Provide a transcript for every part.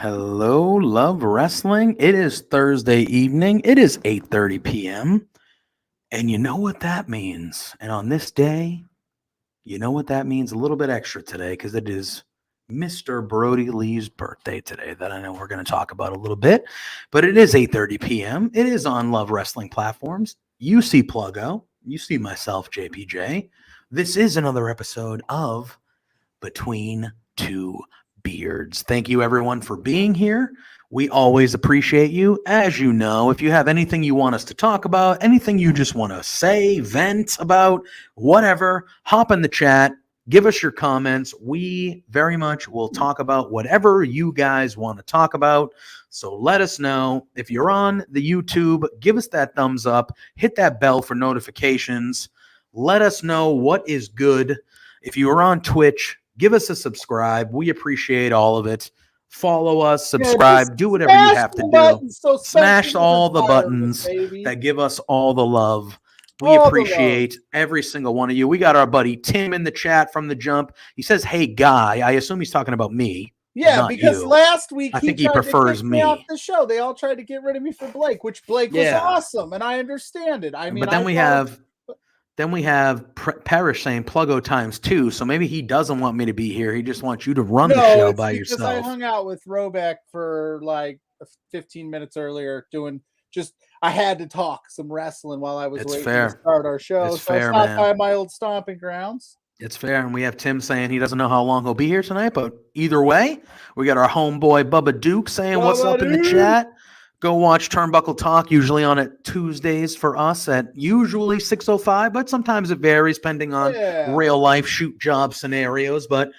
Hello, Love Wrestling. It is Thursday evening. It is 8:30 p.m. And you know what that means. And on this day, you know what that means a little bit extra today because it is Mr. Brody Lee's birthday today that I know we're going to talk about a little bit. But it is 8:30 p.m. It is on Love Wrestling platforms. You see Pluggo. You see myself, JPJ. This is another episode of Between Two Beards. Thank you, everyone, for being here. We always appreciate you. As you know, if you have anything you want us to talk about, anything you just want to say, vent about, whatever, hop in the chat, give us your comments. We very much will talk about whatever you guys want to talk about. So let us know. If you're on the YouTube, give us that thumbs up, hit that bell for notifications. Let us know what is good. If you are on Twitch, give us a subscribe. We appreciate all of it. Follow us, subscribe, do whatever you have to do. Smash all the buttons that give us all the love. We appreciate every single one of you. We got our buddy Tim in the chat from the jump. He says, "Hey, guy." I assume he's talking about me. Yeah, because you. Last week I think he prefers me off the show. They all tried to get rid of me for Blake, which Blake was awesome, and I understand it. I mean, but then we have Parrish saying Pluggo times 2, so maybe he doesn't want me to be here. He just wants you to run the show by yourself. I hung out with Roback for like 15 minutes earlier I had to talk some wrestling while I was waiting to start our show. It's fair, I stopped by my old stomping grounds. It's fair, and we have Tim saying he doesn't know how long he'll be here tonight, but either way, we got our homeboy Bubba Duke saying what's up in the chat. Go watch Turnbuckle Talk, usually on at Tuesdays for us at usually 6:05, but sometimes it varies depending on real life shoot job scenarios. But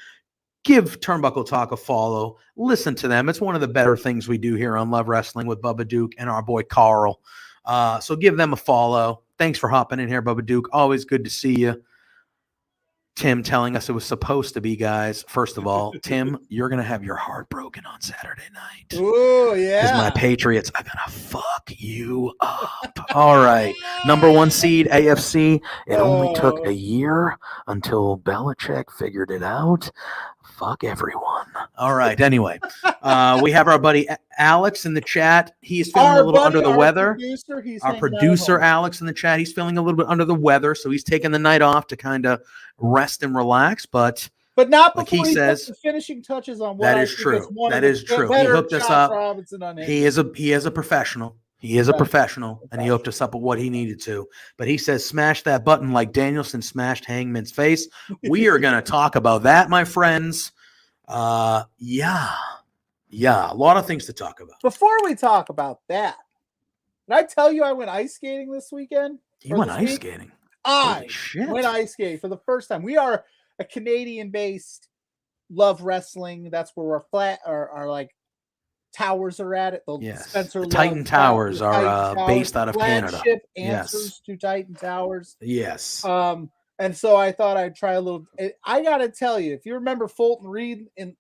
give Turnbuckle Talk a follow. Listen to them. It's one of the better things we do here on Love Wrestling with Bubba Duke and our boy Carl. So give them a follow. Thanks for hopping in here, Bubba Duke. Always good to see you. Tim telling us it was supposed to be, guys. First of all, Tim, you're going to have your heart broken on Saturday night. Oh, yeah. Because my Patriots are going to fuck you up. All right. Number 1 seed, AFC. It only took a year until Belichick figured it out. Fuck everyone. All right. Anyway, we have our buddy Alex in the chat. He's feeling a little under the weather. Our producer, Alex, in the chat. He's feeling a little bit under the weather, so he's taking the night off to kind of rest and relax. But not like he says, the finishing touches on what that is true. That is true. He hooked us up. He is a professional. He is a professional, and he hooked us up with what he needed to. But he says, smash that button like Danielson smashed Hangman's face. We are going to talk about that, my friends. Yeah, a lot of things to talk about. Before we talk about that, did I tell you I went ice skating this weekend? You went ice skating? I went ice skating for the first time. We are a Canadian-based Love Wrestling. That's where our like towers are at it. The Titan Towers are based out of Canada. Answers to Titan Towers. Yes. And so I thought I'd try a little. I gotta tell you, if you remember Fulton Reed in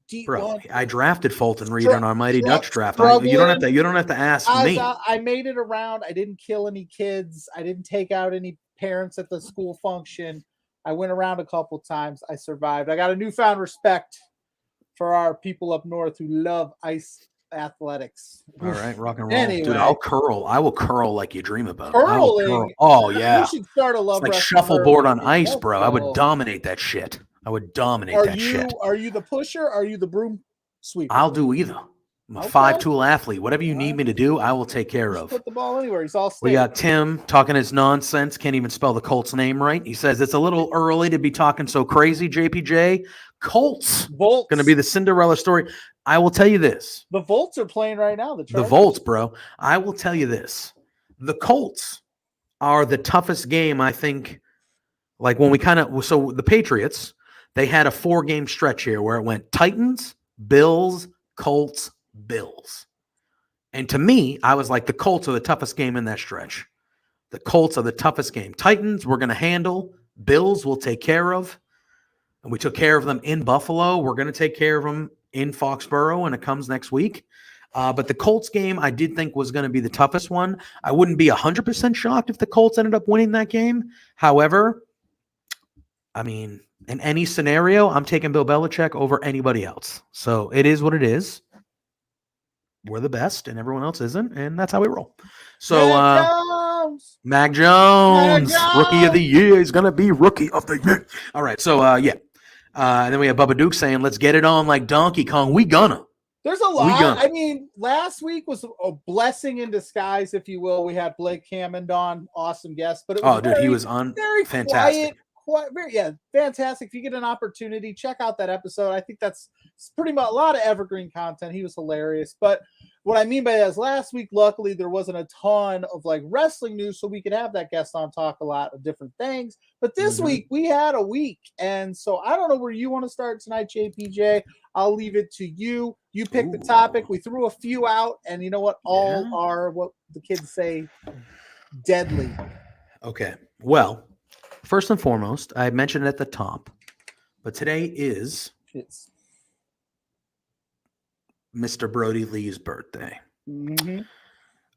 D1, I drafted Fulton Reed on our Mighty Ducks draft. You don't have to ask me. I made it around. I didn't kill any kids. I didn't take out any parents at the school function. I went around a couple times. I survived. I got a newfound respect for our people up north who love ice athletics. All right, rock and roll. Anyway. Dude, I'll curl. I will curl like you dream about. Curling? Oh, yeah. We should start a love It's like wrestling shuffleboard on tournament. ice, bro. I would dominate that shit. I would dominate that shit. Are you the pusher? Or are you the broom sweeper? I'll do either. I'm a 5-tool athlete. Whatever you need me to do, I will take care of. Put the ball anywhere. He's all state. We got Tim talking his nonsense. Can't even spell the Colts name right. He says it's a little early to be talking so crazy, JPJ. Colts. Volts. Going to be the Cinderella story. I will tell you this. The Volts are playing right now. The Volts, bro. I will tell you this. The Colts are the toughest game, I think. Like when we so the Patriots, they had a 4-game stretch here where it went Titans, Bills, Colts, Bills. And to me, I was like, the Colts are the toughest game in that stretch. The Colts are the toughest game. Titans, we're going to handle. Bills, we'll take care of. And we took care of them in Buffalo. We're going to take care of them in Foxborough when it comes next week. But the Colts game, I did think was going to be the toughest one. I wouldn't be 100% shocked if the Colts ended up winning that game. However, I mean, in any scenario, I'm taking Bill Belichick over anybody else. So it is what it is. We're the best and everyone else isn't, and that's how we roll. So Mac Jones, rookie of the year. He's going to be rookie of the year. All right, so and then we have Bubba Duke saying, let's get it on like Donkey Kong. We gonna. There's a lot. I mean, last week was a blessing in disguise, if you will. We had Blake Hammond on, awesome guest. But it was he was on. Very fantastic. Fantastic. If you get an opportunity, check out that episode. I think that's pretty much a lot of evergreen content. He was hilarious. But what I mean by that is last week, luckily, there wasn't a ton of like wrestling news, so we could have that guest on talk a lot of different things. But this week, we had a week. And so I don't know where you want to start tonight, JPJ. I'll leave it to you. You pick the topic. We threw a few out, and you know what? All are what the kids say, deadly. Okay. Well, first and foremost, I mentioned it at the top, but today is Mr. Brody Lee's birthday. Mm-hmm.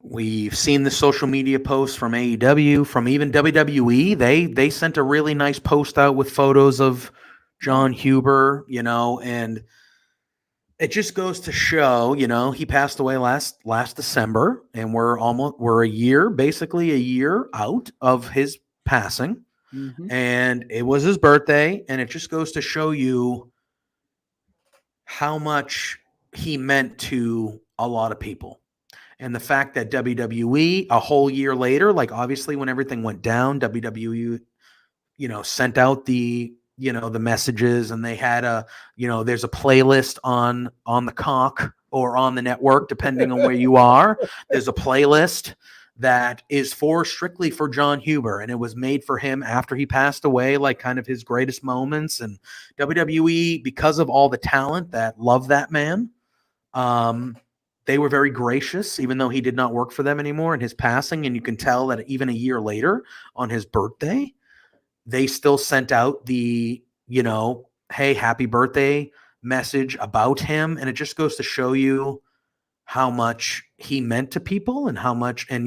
We've seen the social media posts from AEW, from even WWE. They sent a really nice post out with photos of John Huber, and it just goes to show, he passed away last December, and we're basically a year out of his passing. Mm-hmm. And it was his birthday, and it just goes to show you how much he meant to a lot of people. And the fact that WWE, a whole year later, like obviously when everything went down, WWE, sent out the messages, and they had there's a playlist on the Cock or on the network, depending on where you are. There's a playlist that is strictly for John Huber, and it was made for him after he passed away, like kind of his greatest moments. And WWE, because of all the talent that loved that man, they were very gracious, even though he did not work for them anymore in his passing. And you can tell that even a year later on his birthday, they still sent out the, hey, happy birthday message about him. And it just goes to show you how much he meant to people and how much, and,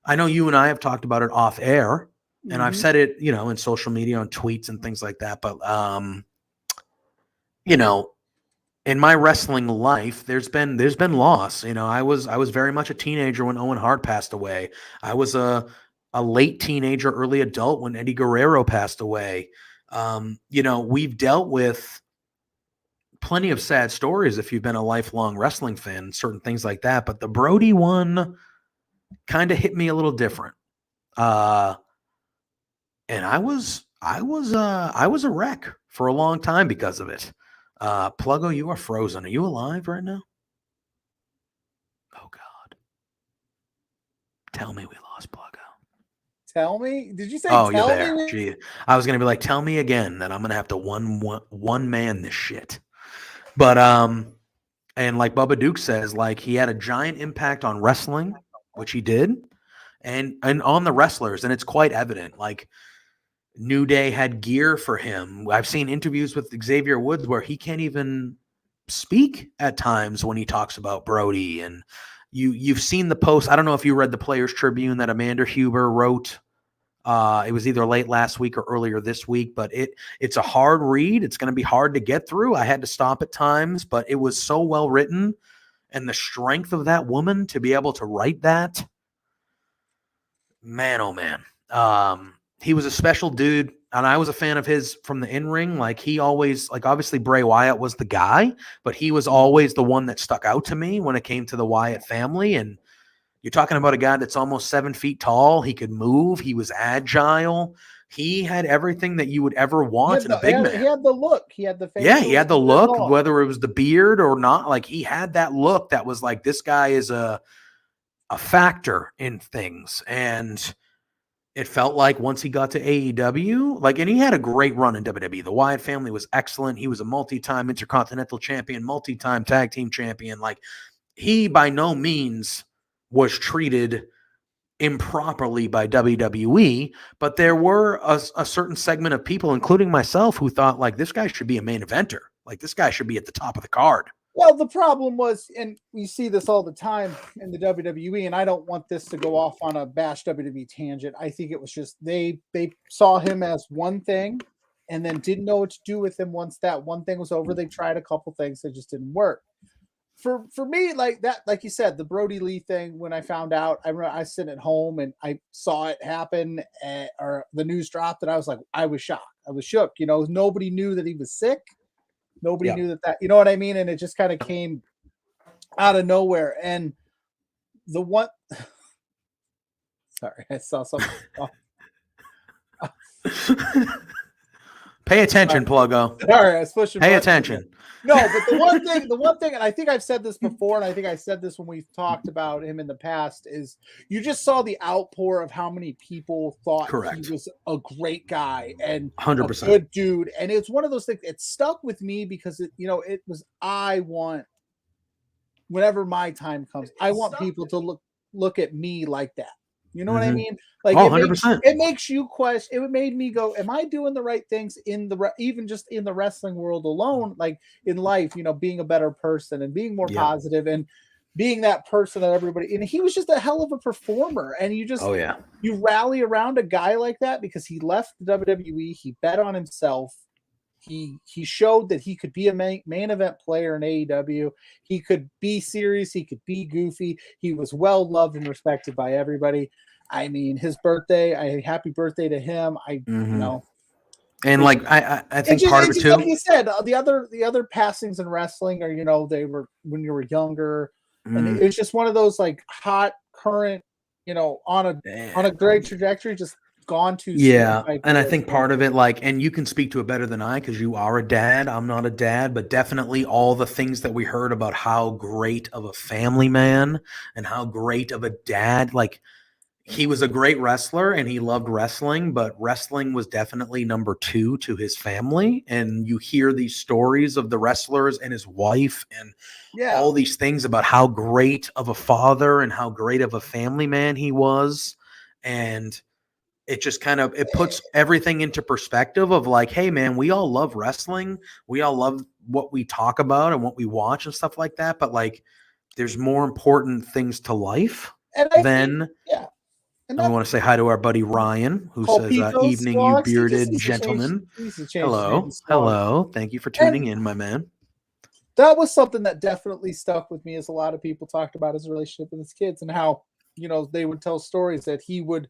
I know you and I have talked about it off air, and I've said it, in social media, on tweets and things like that. But, in my wrestling life, there's been loss. I was very much a teenager when Owen Hart passed away. I was a late teenager, early adult when Eddie Guerrero passed away. We've dealt with plenty of sad stories if you've been a lifelong wrestling fan, certain things like that. But the Brody one kind of hit me a little different. And I was a wreck for a long time because of it. Pluggo, you are frozen. Are you alive right now? Oh God. Tell me we lost Pluggo. Tell me? Did you say? Oh, you're there. Gee, I was gonna be like, tell me again that I'm gonna have to one man this shit. But and like Bubba Duke says, like he had a giant impact on wrestling, which he did, and on the wrestlers, and it's quite evident. Like New Day had gear for him. I've seen interviews with Xavier Woods where he can't even speak at times when he talks about Brody. And you've seen the post. I don't know if you read the Players Tribune that Amanda Huber wrote It was either late last week or earlier this week, but it's a hard read. It's going to be hard to get through. I had to stop at times, but it was so well written, and the strength of that woman to be able to write that, man, oh man. He was a special dude, and I was a fan of his from the in-ring. Like, he always, like, obviously Bray Wyatt was the guy, but he was always the one that stuck out to me when it came to the Wyatt family. And you're talking about a guy that's almost 7 feet tall. He could move. He was agile. He had everything that you would ever want in a big man. He had the look. He had the face. Yeah, he had the look, whether it was the beard or not. Like, he had that look that was like, this guy is a factor in things. And it felt like once he got to AEW, like, and he had a great run in WWE. The Wyatt family was excellent. He was a multi-time Intercontinental Champion, multi-time Tag Team Champion. Like, he by no means was treated improperly by WWE, but there were a certain segment of people, including myself, who thought, like, this guy should be a main eventer. Like, this guy should be at the top of the card. Well, the problem was, and we see this all the time in the WWE, and I don't want this to go off on a bash WWE tangent. I think it was just they saw him as one thing and then didn't know what to do with him once that one thing was over. They tried a couple things that just didn't work. For me, like that, like you said, the Brody Lee thing, when I found out, I remember I was sitting at home and I saw it happen, or the news dropped, and I was like, I was shocked. I was shook. You know, nobody knew that he was sick. Nobody knew that, you know what I mean? And it just kind of came out of nowhere. And the one, sorry, I saw something. Pay attention, Pluggo. Sorry, I was pushing. Pay attention. No, but the one thing, and I think I've said this before, and I think I said this when we've talked about him in the past, is you just saw the outpour of how many people thought he was a great guy and 100%. a good dude. And it's one of those things, it stuck with me because it was, I want, whenever my time comes, I want people to look at me like that. You know what I mean? Like, it makes you question. It made me go, am I doing the right things even just in the wrestling world alone? Like, in life, being a better person and being more positive and being that person that everybody, and he was just a hell of a performer. And you just, you rally around a guy like that because he left the WWE. He bet on himself. He showed that he could be a main event player in AEW. He could be serious. He could be goofy. He was well loved and respected by everybody. I mean, his birthday, happy birthday to him. And like, I think part of it too, like you said, the other passings in wrestling are, they were when you were younger, and it's just one of those like hot current, on a great trajectory, just gone too soon. And I think part of it, like, and you can speak to it better than I because you are a dad. I'm not a dad, but definitely all the things that we heard about how great of a family man and how great of a dad, like, he was a great wrestler and he loved wrestling, but wrestling was definitely number 2 to his family. And you hear these stories of the wrestlers and his wife and all these things about how great of a father and how great of a family man he was. And it just kind of, it puts everything into perspective of like, hey man, we all love wrestling. We all love what we talk about and what we watch and stuff like that. But like, there's more important things to life than, and I want to say hi to our buddy Ryan, who says, evening, you bearded gentleman. Hello. Thank you for tuning in, my man. That was something that definitely stuck with me, as a lot of people talked about his relationship with his kids and how, they would tell stories that he would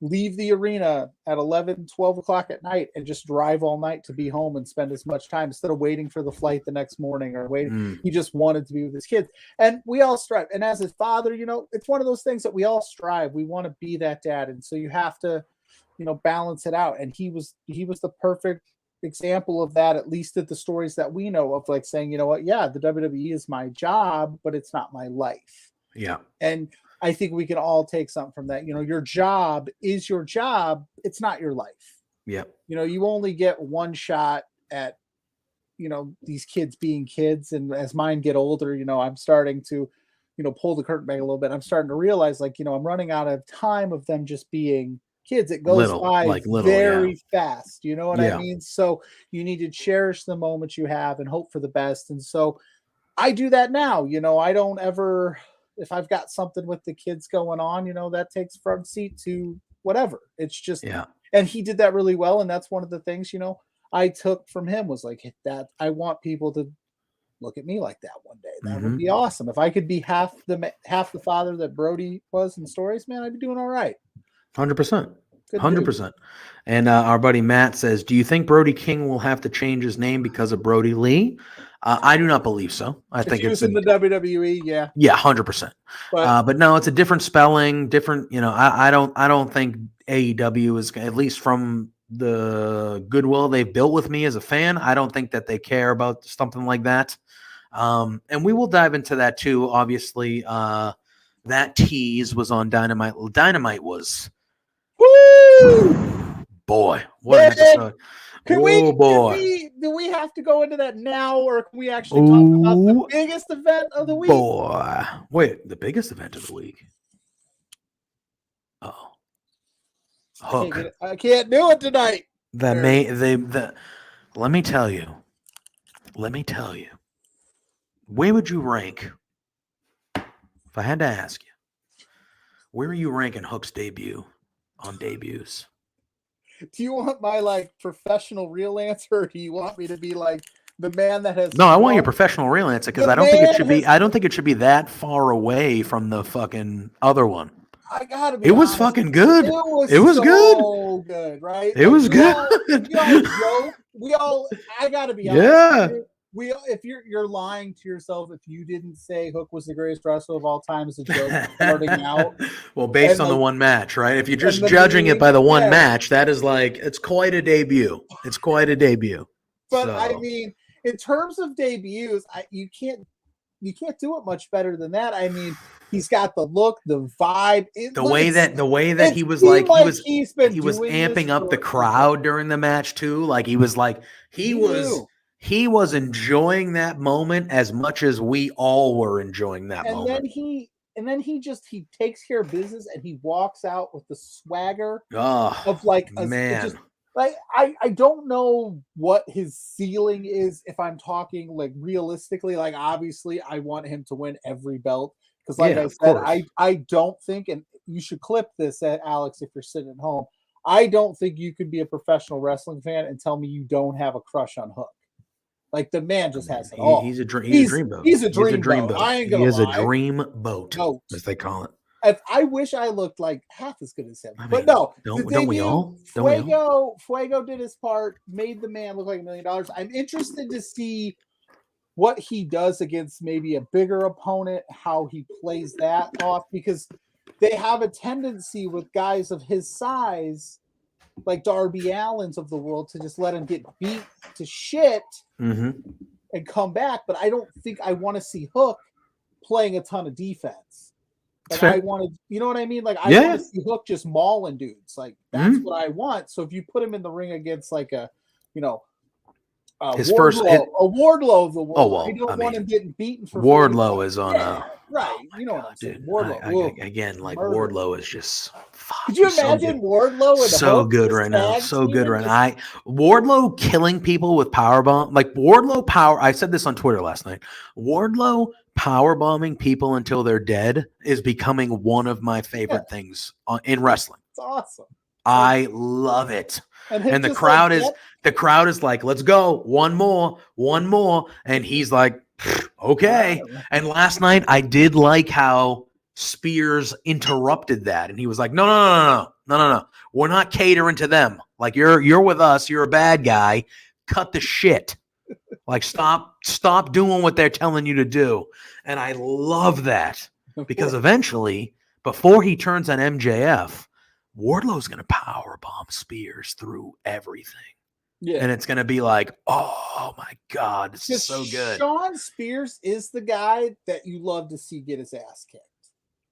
leave the arena at 11, 12 o'clock at night and just drive all night to be home and spend as much time instead of waiting for the flight the next morning or waiting. He just wanted to be with his kids. And we all strive. And as his father, it's one of those things that we all strive. We want to be that dad. And so you have to, balance it out. And he was the perfect example of that, at least at the stories that we know of, like saying, the WWE is my job, but it's not my life. Yeah. And I think we can all take something from that. Your job is your job. It's not your life. Yeah. You only get one shot at, these kids being kids. And as mine get older, I'm starting to, pull the curtain back a little bit. I'm starting to realize, like, I'm running out of time of them just being kids. It goes by very fast. You know what I mean? So you need to cherish the moments you have and hope for the best. And so I do that now. I don't ever, if I've got something with the kids going on, that takes front seat to whatever. It's just, Yeah. and he did that really well. And that's one of the things, you know, I took from him was like that. I want people to look at me like that one day. That would be awesome. If I could be half the father that Brody was in stories, man, I'd be doing all right. 100%. 100%. And our buddy Matt says, do you think Brody King will have to change his name because of Brody Lee? I do not believe so. I think he was in the WWE, yeah. Yeah, 100%. But no, it's a different spelling, different, you know, I don't think AEW is, at least from the goodwill they've built with me as a fan, I don't think that they care about something like that. And we will dive into that too. Obviously, that tease was on Dynamite. Dynamite was, woo! Boy, what an episode. Do we have to go into that now, or can we actually talk about the biggest event of the week? Boy. Wait, the biggest event of the week. Oh. Hook. I can't do it tonight. Let me tell you. Where would you rank? If I had to ask you, where are you ranking Hook's debut on debuts? Do you want my like professional real answer, or do you want me to be like the man that has? No, I want your professional real answer because I don't think it should be. I don't think it should be that far away from the fucking other one. I gotta be. It was fucking good. It was so good, right? It was good. We all. I gotta be honest. Yeah. If you're lying to yourself if you didn't say Hook was the greatest wrestler of all time as a joke starting out. Well, based on the one match, right? If you're just judging it by the one match, that is like, it's quite a debut. It's quite a debut. But I mean, in terms of debuts, you can't do it much better than that. I mean, he's got the look, the vibe, the way that he was like he was amping up the crowd during the match too. Like he was enjoying that moment as much as we all were enjoying that moment. And then he takes care of business and he walks out with the swagger of like a man. Like I don't know what his ceiling is if I'm talking like realistically. Like obviously I want him to win every belt because like I said, I don't think, and you should clip this, Alex, if you're sitting at home. I don't think you could be a professional wrestling fan and tell me you don't have a crush on Hook. Like the man just has it all. He's a dream boat. He's a dream boat. I ain't gonna lie. He is a dream boat, as they call it. I wish I looked like half as good as him, but no. Don't we all? Fuego did his part, made the man look like $1 million. I'm interested to see what he does against maybe a bigger opponent, how he plays that off, because they have a tendency with guys of his size, like Darby Allin's of the world, to just let him get beat to shit and come back. But I don't think I want to see Hook playing a ton of defense. Like I want to, you know what I mean? Like I want to see Hook just mauling dudes. Like that's what I want. So if you put him in the ring against like a, you know, his Wardlow, first hit, a Wardlow of the world. Oh well, I don't want him getting beaten for Wardlow is on right. You know what I'm saying? Dude, Wardlow again, like murder. Wardlow is just. Could you imagine Wardlow with so good right now? So good right now. Wardlow killing people with powerbomb, like Wardlow power. I said this on Twitter last night. Wardlow powerbombing people until they're dead is becoming one of my favorite things in wrestling. It's awesome. I love it. And the crowd is like, let's go, one more, and he's like, okay. And last night I did like how Spears interrupted that, and he was like, no, we're not catering to them. Like you're with us, you're a bad guy. Cut the shit. Like stop doing what they're telling you to do. And I love that because eventually, before he turns on MJF, Wardlow's going to powerbomb Spears through everything. Yeah. And it's going to be like, oh my God, this is so good. Shawn Spears is the guy that you love to see get his ass kicked.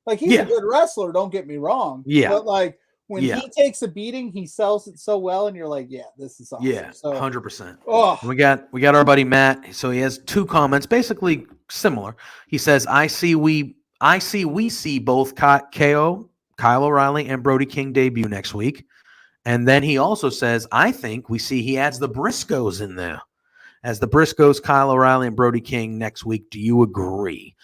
Like he's a good wrestler, don't get me wrong. Yeah. But like when he takes a beating, he sells it so well, and you're like, yeah, this is awesome. Yeah, so, 100%. Oh. We got our buddy Matt. So he has two comments, basically similar. He says, I see we see both KO, Kyle O'Reilly, and Brody King debut next week. And then he also says, I think we see he adds the Briscoes in there. As the Briscoes, Kyle O'Reilly, and Brody King next week. Do you agree?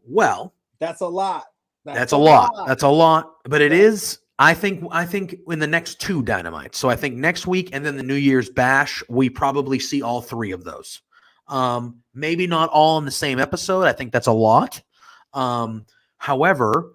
Well, that's a lot. That's a lot. But it is, I think in the next 2 Dynamites. So I think next week and then the New Year's Bash, we probably see all 3 of those. Maybe not all in the same episode. I think that's a lot. However,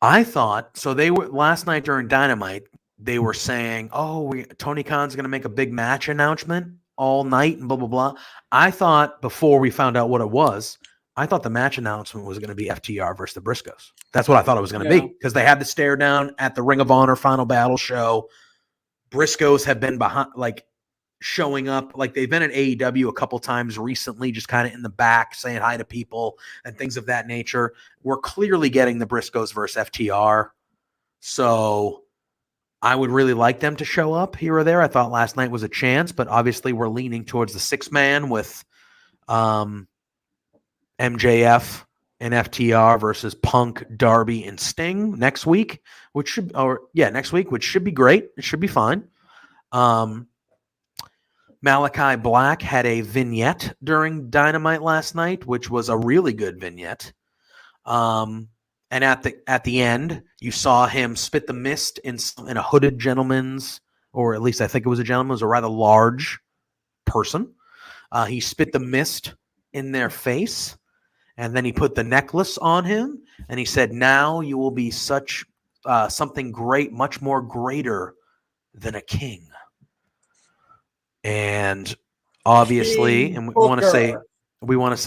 I thought so. They were last night during Dynamite. They were saying, "Oh, Tony Khan's going to make a big match announcement all night and blah blah blah." I thought before we found out what it was, I thought the match announcement was going to be FTR versus the Briscoes. That's what I thought it was going to be because they had the stare down at the Ring of Honor Final Battle show. Briscoes have been behind, like showing up, like they've been at AEW a couple times recently, just kind of in the back saying hi to people and things of that nature. We're clearly getting the Briscoes versus FTR. So I would really like them to show up here or there. I thought last night was a chance, but obviously we're leaning towards the 6-man with MJF and FTR versus Punk, Darby, and Sting next week, which should be great. It should be fine. Malachi Black had a vignette during Dynamite last night, which was a really good vignette. And at the end, you saw him spit the mist in a hooded gentleman's, or at least I think it was a gentleman, it was a rather large person. He spit the mist in their face, and then he put the necklace on him, and he said, "Now you will be something great, much more greater than a king." And obviously, and we want to say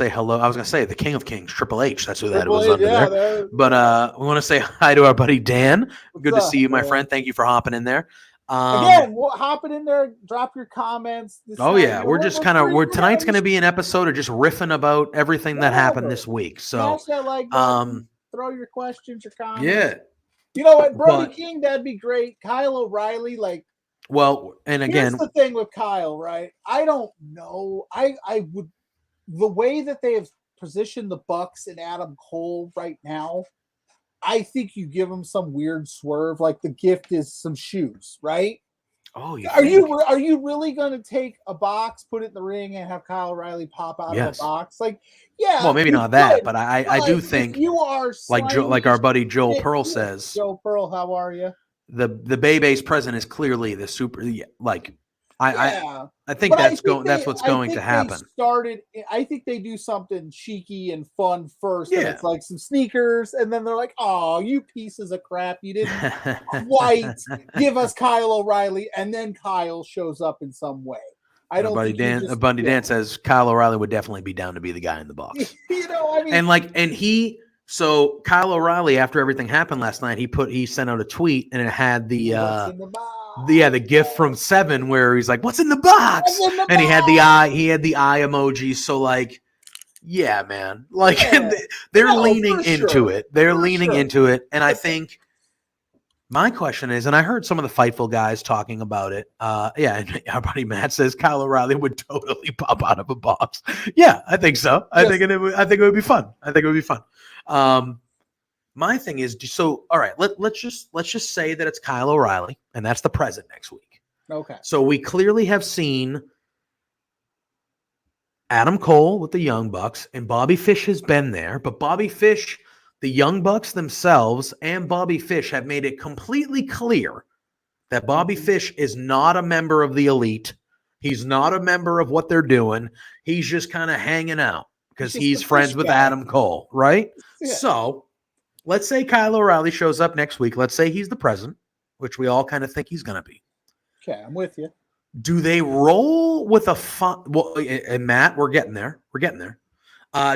hello. I was going to say the King of Kings, Triple H. That's who that was under there. But we want to say hi to our buddy Dan. Good to see you, my friend. Thank you for hopping in there. Again, hopping in there, drop your comments. We're just kind of tonight's going to be an episode of just riffing about everything that happened this week. So, that like button, throw your questions, your comments. Yeah, you know what, Brody King, that'd be great. Kyle O'Reilly, like. Well, and again, here's the thing with Kyle, right? I don't know. I would, the way that they have positioned the Bucks and Adam Cole right now, I think you give them some weird swerve, like the gift is some shoes, right? Oh, are you really going to take a box, put it in the ring, and have Kyle O'Reilly pop out of a box? Like, yeah. Well, maybe not that, but I do think you are like our buddy Joel Pearl says. Joel Pearl, how are you? The Bay-Bay's present is clearly the super, like I think that's what's going to happen. I think they do something cheeky and fun first. Yeah. And it's like some sneakers, and then they're like, "Oh, you pieces of crap! You didn't quite give us Kyle O'Reilly," and then Kyle shows up in some way. I don't. Buddy Dan says Kyle O'Reilly would definitely be down to be the guy in the box. So Kyle O'Reilly, after everything happened last night, he sent out a tweet and it had the gift from Seven where he's like, "What's in the box?" And he had the eye emoji. So like, yeah, man, like they're leaning into it. They're leaning into it, and I think my question is, and I heard some of the Fightful guys talking about it. And our buddy Matt says Kyle O'Reilly would totally pop out of a box. Yeah, I think so. I think it would be fun. My thing is, so all right, let's just say that it's Kyle O'Reilly, and that's the present next week. Okay. So we clearly have seen Adam Cole with the Young Bucks, and Bobby Fish has been there, but Bobby Fish, the Young Bucks themselves, and Bobby Fish have made it completely clear that Bobby Fish is not a member of the Elite. He's not a member of what they're doing. He's just kind of hanging out because he's friends with Adam Cole, right? Yeah. So let's say Kyle O'Reilly shows up next week. Let's say he's the president, which we all kind of think he's going to be. Okay, I'm with you. Do they roll with and Matt, we're getting there.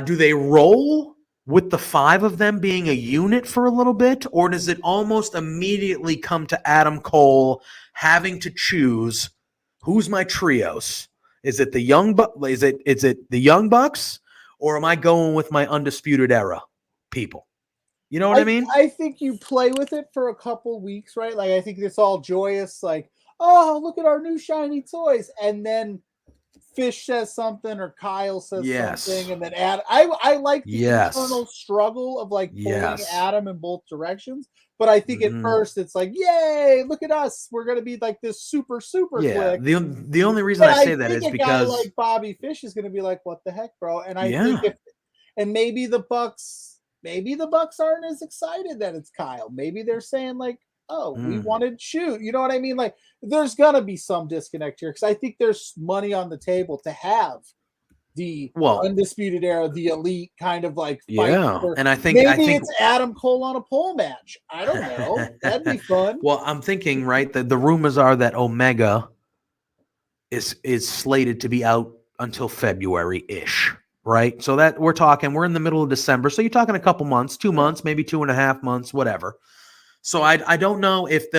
Do they roll with the 5 of them being a unit for a little bit, or does it almost immediately come to Adam Cole having to choose who's my trios? Is it the Young Is it the Young Bucks, or am I going with my Undisputed Era people? You know what I mean? I think you play with it for a couple weeks, right? Like I think it's all joyous, like, oh, look at our new shiny toys, and then Fish says something or Kyle says something, and then Adam. I like the internal struggle of like pulling Adam in both directions, but I think at first it's like, yay, look at us, we're gonna be like this super quick. The only reason I say that is because like Bobby Fish is gonna be like, what the heck, bro? And I think and maybe the Bucks maybe the Bucks aren't as excited that it's Kyle. Maybe they're saying like, oh, we wanted shoot. You know what I mean? Like, there's gonna be some disconnect here because I think there's money on the table to have the Undisputed Era, the Elite kind of like fight. And I think it's Adam Cole on a pole match. I don't know. That'd be fun. Well, I'm thinking, right, the rumors are that Omega is slated to be out until February-ish, right? So that we're in the middle of December. So you're talking a couple months, 2 months, maybe 2.5 months, whatever. So I don't know if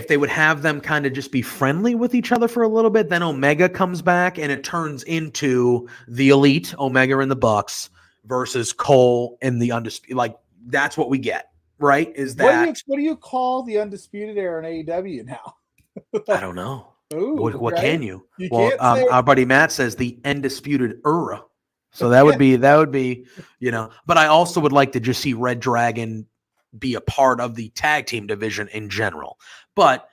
they would have them kind of just be friendly with each other for a little bit. Then Omega comes back and it turns into the Elite, Omega and the Bucks versus Cole and the Undisputed. Like, that's what we get, right? Is that what do you call the Undisputed Era in AEW now? I don't know. Ooh, what right? can you? Can't say our buddy Matt says the Undisputed Era. So that would be, you know, but I also would like to just see Red Dragon be a part of the tag team division in general. But,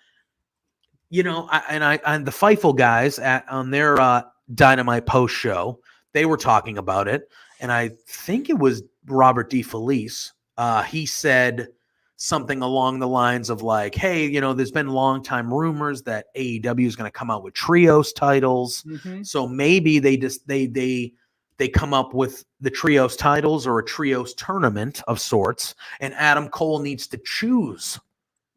you know, and the Fightful guys on their Dynamite post show, they were talking about it. And I think it was Robert DeFelice. He said something along the lines of like, hey, you know, there's been long time rumors that AEW is going to come out with trios titles. Mm-hmm. So maybe they come up with the trios titles or a trios tournament of sorts, and Adam Cole needs to choose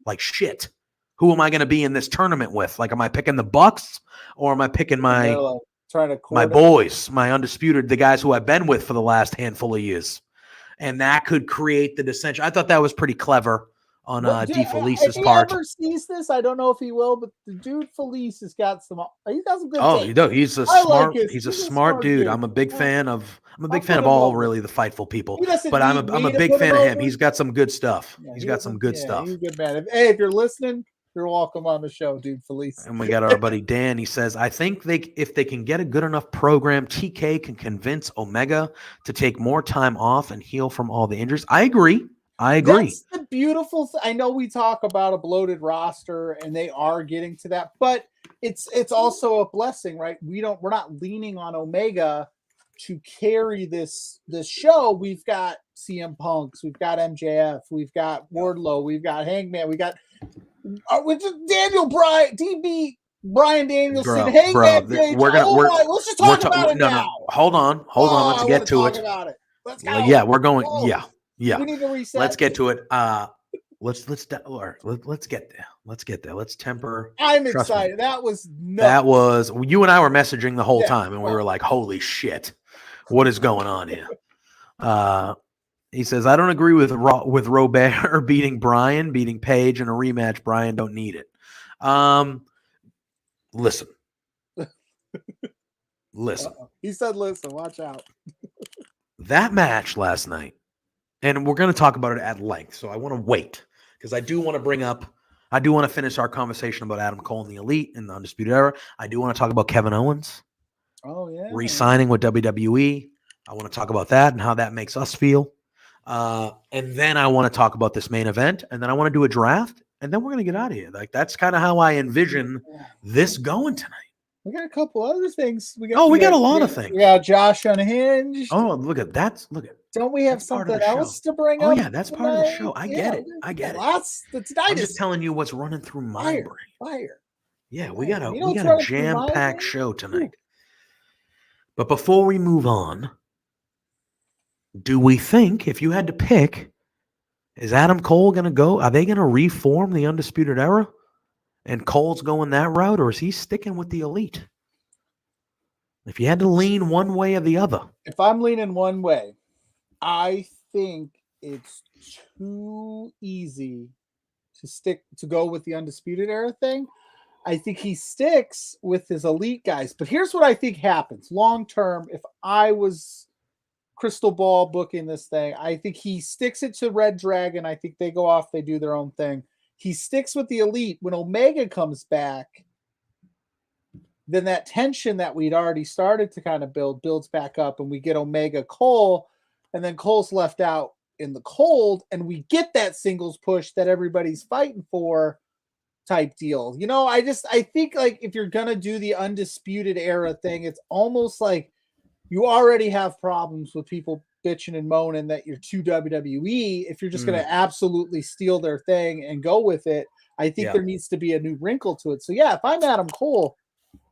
like shit. Who am I going to be in this tournament with? Like, am I picking the Bucks or am I picking my boys, my Undisputed, the guys who I've been with for the last handful of years? And that could create the dissension. I thought that was pretty clever on DeFelice's part. If he ever sees this, I don't know if he will, but the dude Felice has got some. He's got some good. He's a smart. He's a smart dude. I'm a big fan of. I'm a big fan of all really the Fightful people. But I'm a big fan of him. He's got some good stuff. He's got some good stuff. He's a good man. If you're listening, you're welcome on the show, dude Felice. And we got our buddy Dan. He says, I think if they can get a good enough program, TK can convince Omega to take more time off and heal from all the injuries. I agree. That's the beautiful I know we talk about a bloated roster and they are getting to that, but it's also a blessing, right? We're not leaning on Omega to carry this show. We've got CM Punks, we've got MJF, we've got Wardlow, we've got Hangman, we got Daniel Bryan, DB Brian Danielson, Hangman Page. Let's just talk about it now. No. Hold on. Let's get to it. Let's go. Yeah, we're going. Yeah. We need to reset. Let's get to it. Let's get there. Let's get there. Let's temper. I'm excited. That was nuts. That was you and I were messaging the whole time, and we were like, "Holy shit, what is going on here?" He says, "I don't agree with Robert beating Bryan, beating Page in a rematch. Bryan don't need it." Listen. He said, "Listen, watch out." That match last night. And we're going to talk about it at length. So I want to wait because I do want to finish our conversation about Adam Cole and the Elite and the Undisputed Era. I do want to talk about Kevin Owens. Oh, yeah. Re-signing with WWE. I want to talk about that and how that makes us feel. And then I want to talk about this main event. And then I want to do a draft. And then we're going to get out of here. Like, that's kind of how I envision this going tonight. We got a couple other things. We got a lot of things. We got Josh Unhinged. Oh, look at that. Don't we have something else to bring up? Oh, yeah, that's part of the show. I get it. I'm just telling you what's running through my brain. Fire. Yeah, we got a jam-packed show tonight. But before we move on, do we think, if you had to pick, is Adam Cole going to go? Are they going to reform the Undisputed Era? And Cole's going that route, or is he sticking with the Elite? If you had to lean one way or the other. If I'm leaning one way, I think it's too easy to go with the Undisputed Era thing. I think he sticks with his Elite guys. But here's what I think happens long term. If I was crystal ball booking this thing, I think he sticks it to Red Dragon. I think they go off, they do their own thing. He sticks with the Elite. When Omega comes back, then that tension that we'd already started to kind of builds back up, and we get Omega Cole, and then Cole's left out in the cold, and we get that singles push that everybody's fighting for type deal. You know, I think like if you're going to do the Undisputed Era thing, it's almost like you already have problems with people bitching and moaning that you're too WWE. If you're just going to absolutely steal their thing and go with it, I think there needs to be a new wrinkle to it. So yeah, if I'm Adam Cole,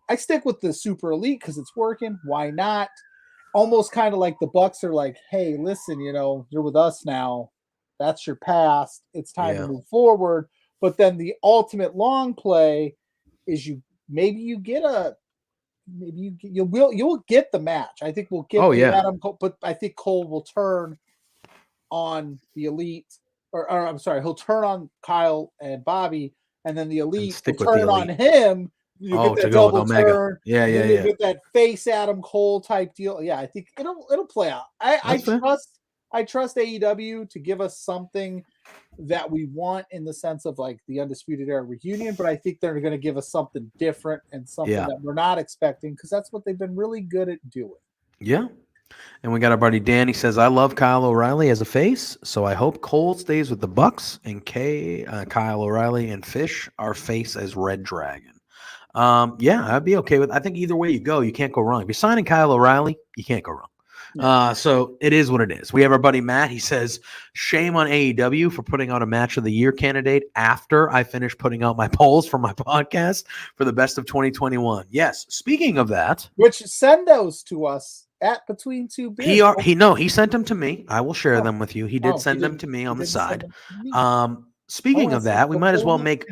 I stick with the Super Elite because it's working. Why not? Almost kind of like the Bucks are like, hey, listen, you're with us now. That's your past. It's time to move forward. But then the ultimate long play is you'll get the match. I think we'll get Adam Cole, but I think Cole will turn on the Elite, or I'm sorry, he'll turn on Kyle and Bobby, and then the Elite will turn on him. You'll get that double turn. Yeah. You'll get that face Adam Cole type deal. Yeah, I think it'll play out. I trust AEW to give us something that we want in the sense of like the Undisputed Era reunion, but I think they're going to give us something different and something that we're not expecting because that's what they've been really good at doing. Yeah. And we got our buddy Dan. He says, I love Kyle O'Reilly as a face, so I hope Cole stays with the Bucks and Kyle O'Reilly and Fish are face as Red Dragon. Yeah, I'd be okay with. I think either way you go, you can't go wrong. If you're signing Kyle O'Reilly, you can't go wrong. So it is what it is. We have our buddy Matt. He says, shame on AEW for putting out a match of the year candidate after I finish putting out my polls for my podcast for the best of 2021. Yes. Speaking of that, which send those to us at Between Two Beers. He sent them to me. I will share them with you. He did send them to me on the side. Speaking of that, we might as well make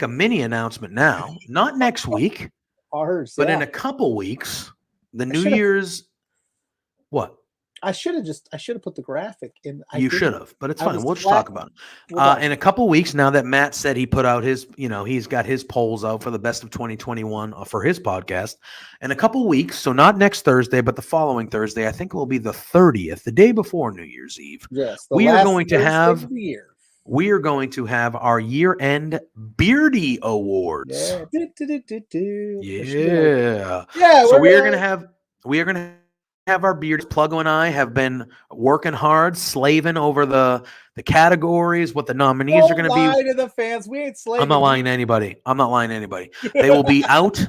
a mini announcement now. Not next week, but in a couple weeks, the New Year's. What? I should have put the graphic in. You should have, but it's fine. We'll just talk about it. In a couple weeks, now that Matt said he put out his, he's got his polls out for the best of 2021 for his podcast. In a couple weeks, so not next Thursday, but the following Thursday, I think it will be the 30th, the day before New Year's Eve. Yes, we are going to have our year-end Beardy Awards. Yeah. So we are going to have our beards. Pluggo and I have been working hard, slaving over the categories, what the nominees are going to be. Lie to the fans. We ain't slaving. I'm not lying to anybody. They will be out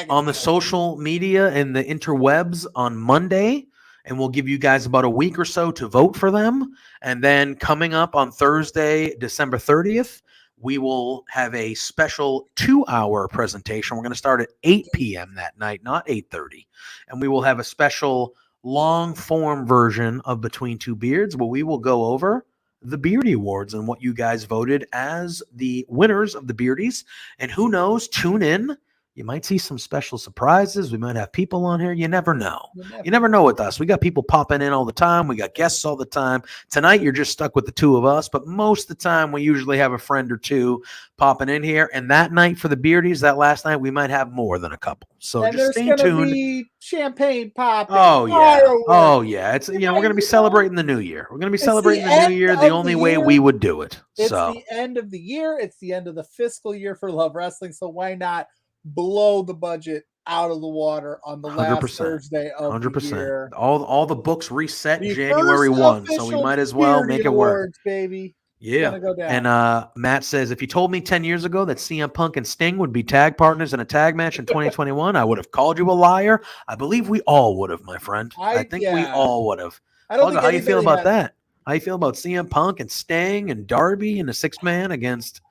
on the social media and the interwebs on Monday, and we'll give you guys about a week or so to vote for them. And then coming up on Thursday, December 30th, we will have a special 2-hour presentation. We're going to start at 8 p.m. that night, not 8:30. And we will have a special long-form version of Between Two Beards where we will go over the Beardy Awards and what you guys voted as the winners of the Beardies. And who knows, tune in. You might see some special surprises. We might have people on here. You never know. You never know with us. We got people popping in all the time. We got guests all the time. Tonight, you're just stuck with the two of us. But most of the time, we usually have a friend or two popping in here. And that night for the Beardies, that last night, we might have more than a couple. So just stay tuned. Be champagne popping. Oh, yeah. Oh, yeah. It's we're going to be celebrating the new year. We're going to be celebrating the new year the only way we would do it. It's the end of the year. It's the end of the fiscal year for Love Wrestling. So why not blow the budget out of the water on the last Thursday of the year. All the books reset January 1, so we might as well make it work. Baby. Yeah. Go down. And Matt says, if you told me 10 years ago that CM Punk and Sting would be tag partners in a tag match in 2021, I would have called you a liar. I believe we all would have, my friend. I think we all would have. How you feel about that? How you feel about CM Punk and Sting and Darby in a 6-man against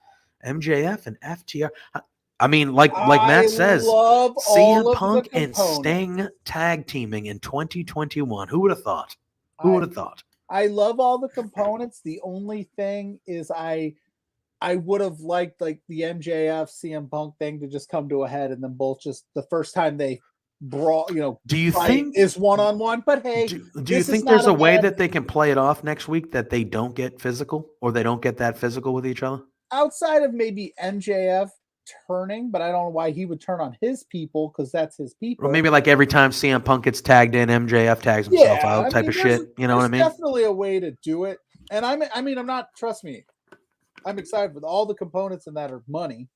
MJF and FTR? I mean, like Matt says, CM Punk and Sting tag teaming in 2021. Who would have thought? I love all the components. The only thing is I would have liked like the MJF CM Punk thing to just come to a head and then both just the first time they brawl, do you think is one-on-one? But hey, do you think there's a way that they can play it off next week that they don't get physical or they don't get that physical with each other? Outside of maybe MJF turning, but I don't know why he would turn on his people because that's his people. Or maybe like every time CM Punk gets tagged in, MJF tags himself out type of shit. You know what I mean? Definitely a way to do it. And I'm not, trust me, I'm excited with all the components in that are money.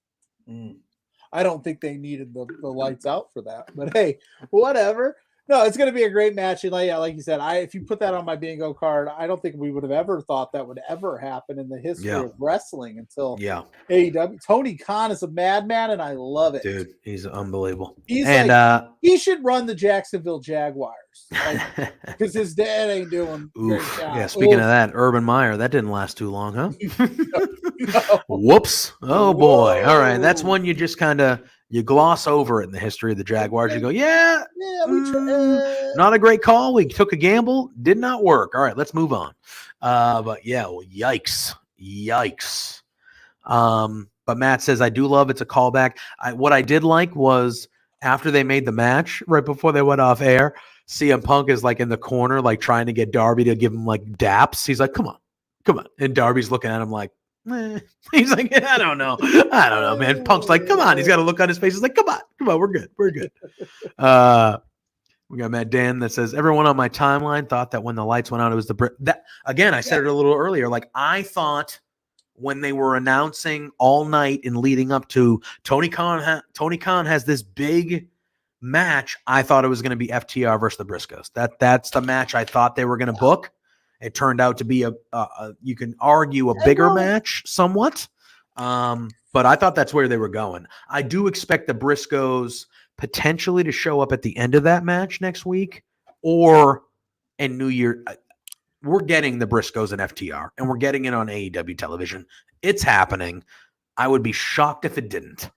I don't think they needed the lights out for that, but hey, whatever. No, it's going to be a great match. And like you said, if you put that on my bingo card, I don't think we would have ever thought that would ever happen in the history of wrestling until AEW. Tony Khan is a madman, and I love it. Dude, he's unbelievable. He's he should run the Jacksonville Jaguars because his dad ain't doing great job. Yeah, speaking of that, Urban Meyer, that didn't last too long, huh? No. Whoops. Oh, boy. All right. That's one you just kind of you gloss over it in the history of the Jaguars. You go, not a great call. We took a gamble. Did not work. All right, let's move on. But yeah, well, yikes. But Matt says, I do love it's a callback. What I did like was after they made the match, right before they went off air, CM Punk is like in the corner, like trying to get Darby to give him like daps. He's like, come on. And Darby's looking at him like, He's like, I don't know, man. Punk's like, come on. He's got a look on his face. He's like, come on, we're good. We got Matt Dan that says, everyone on my timeline thought that when the lights went out, it was that again. I said it a little earlier. Like I thought when they were announcing all night and leading up to Tony Khan has this big match. I thought it was going to be FTR versus the Briscoes. That's the match I thought they were going to book. It turned out to be a you can argue a bigger match somewhat. But I thought that's where they were going. I do expect the Briscoes potentially to show up at the end of that match next week or in New Year. We're getting the Briscoes and FTR, and we're getting it on AEW television. It's happening. I would be shocked if it didn't.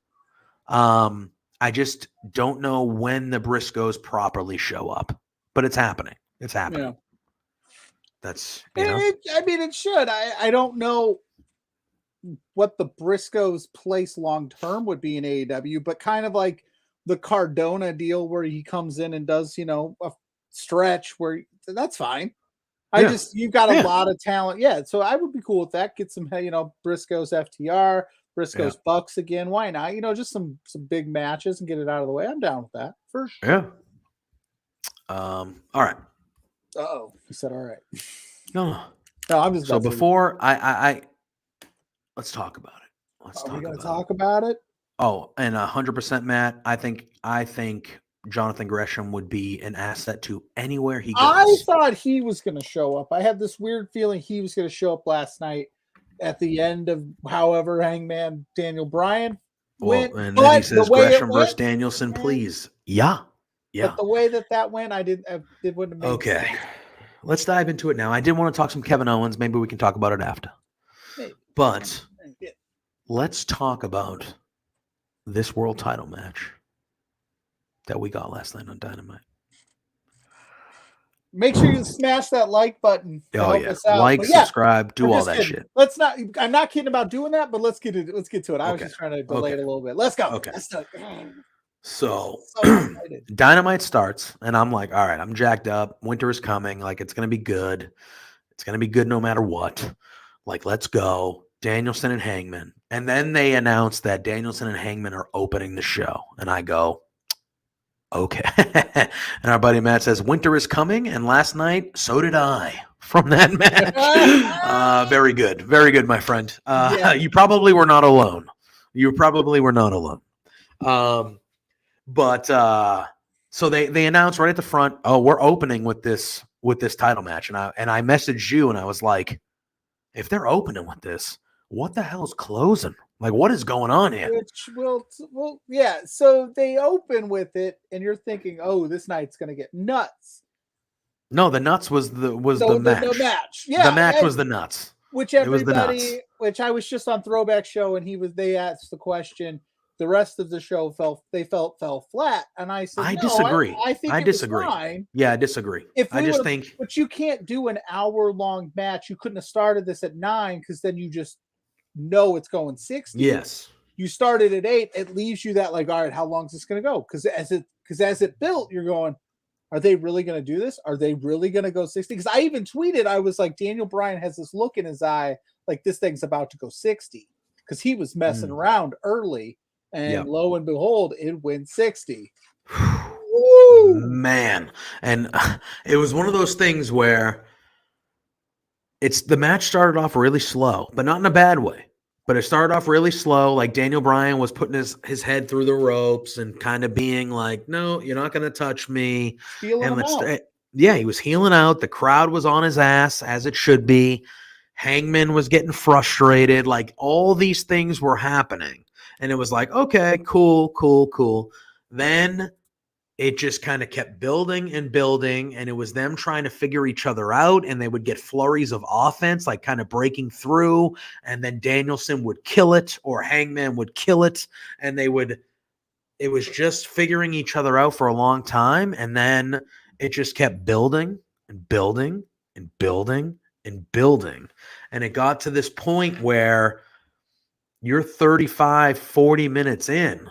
I just don't know when the Briscoes properly show up, but it's happening. Yeah. That's, it should. I don't know what the Briscoes' place long term would be in AEW, but kind of like the Cardona deal where he comes in and does, a stretch where that's fine. You've got a lot of talent. Yeah. So I would be cool with that. Get some, Briscoes FTR, Briscoes Bucks again. Why not? Just some big matches and get it out of the way. I'm down with that for sure. Yeah. All right. Uh-oh. He said, all right. No, I'm just. So before I let's talk about it. Are we going to talk about it? Oh, and 100%, Matt. I think Jonathan Gresham would be an asset to anywhere he goes. I thought he was going to show up. I had this weird feeling he was going to show up last night at the end of however Hangman Daniel Bryan went. And then he says Gresham versus Danielson, please. Yeah. But the way that went, it wouldn't have made sense. Let's dive into it now. I did want to talk some Kevin Owens. Maybe we can talk about it after. But let's talk about this world title match that we got last night on Dynamite. Make sure you smash that like button. Oh yeah, like, subscribe, do all that shit. Let's not. I'm not kidding about doing that, but let's get to it. I was just trying to delay it a little bit. Let's go. Okay. So Dynamite starts, and I'm like, all right, I'm jacked up. Winter is coming. Like, it's going to be good. It's going to be good no matter what. Like, let's go. Danielson and Hangman. And then they announce that Danielson and Hangman are opening the show. And I go, okay. And our buddy Matt says, winter is coming. And last night, so did I from that match. Very good. Very good, my friend. You probably were not alone. But so they announced right at the front, oh, we're opening with this title match. And I messaged you and I was like, if they're opening with this, what the hell's closing? Like, what is going on here? Yeah. So they open with it and you're thinking, oh, this night's going to get nuts. No, the nuts was the match. The match. Yeah. The match was the nuts. Which I was just on Throwback Show and they asked the question. The rest of the show fell flat, and I said, I disagree. I disagree. Fine. Yeah, I disagree. But you can't do an hour-long match. You couldn't have started this at 9 because then you just know it's going 60. Yes. You started at 8. It leaves you that like, all right, how long is this going to go? Because as it built, you're going, are they really going to do this? Are they really going to go 60? Because I even tweeted, I was like, Daniel Bryan has this look in his eye like this thing's about to go 60 because he was messing around early. And lo and behold, it went 60. Man. And it was one of those things where the match started off really slow, but not in a bad way. But it started off really slow. Like Daniel Bryan was putting his head through the ropes and kind of being like, "No, you're not going to touch me." Feeling And them out. yeah, he was healing out. The crowd was on his ass as it should be. Hangman was getting frustrated. Like all these things were happening. And it was like, okay, cool, cool, cool. Then it just kind of kept building and building, and it was them trying to figure each other out, and they would get flurries of offense, like kind of breaking through, and then Danielson would kill it, or Hangman would kill it, and it was just figuring each other out for a long time, and then it just kept building and building and building and building, and it got to this point where you're 35, 40 minutes in,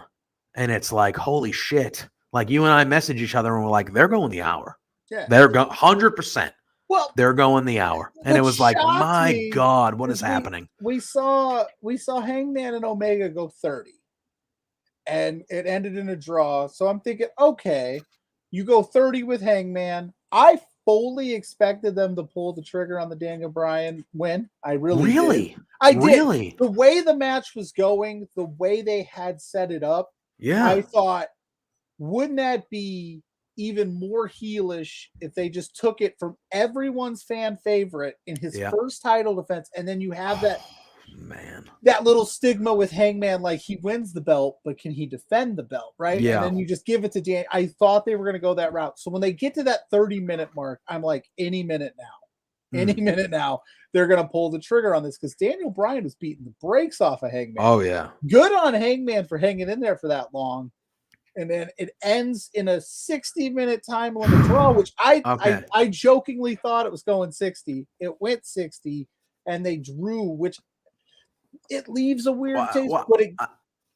and it's like, holy shit. Like you and I message each other and we're like, they're going the hour. Yeah. They're going 100%. Well, they're going the hour. And it was like, my God, what is happening? We saw Hangman and Omega go 30. And it ended in a draw. So I'm thinking, okay, you go 30 with Hangman. I fully expected them to pull the trigger on the Daniel Bryan win. I really did. I did. The way the match was going, the way they had set it up, I thought, wouldn't that be even more heelish if they just took it from everyone's fan favorite in his first title defense, and then you have that little stigma with Hangman, like he wins the belt, but can he defend the belt, right? Yeah. And then you just give it to Dan. I thought they were going to go that route. So when they get to that 30-minute mark, I'm like, any minute now, they're going to pull the trigger on this, because Daniel Bryan was beating the brakes off of Hangman. Oh, yeah. Good on Hangman for hanging in there for that long. And then it ends in a 60-minute time limit draw, which I jokingly thought it was going 60. It went 60, and they drew, which it leaves a weird taste. But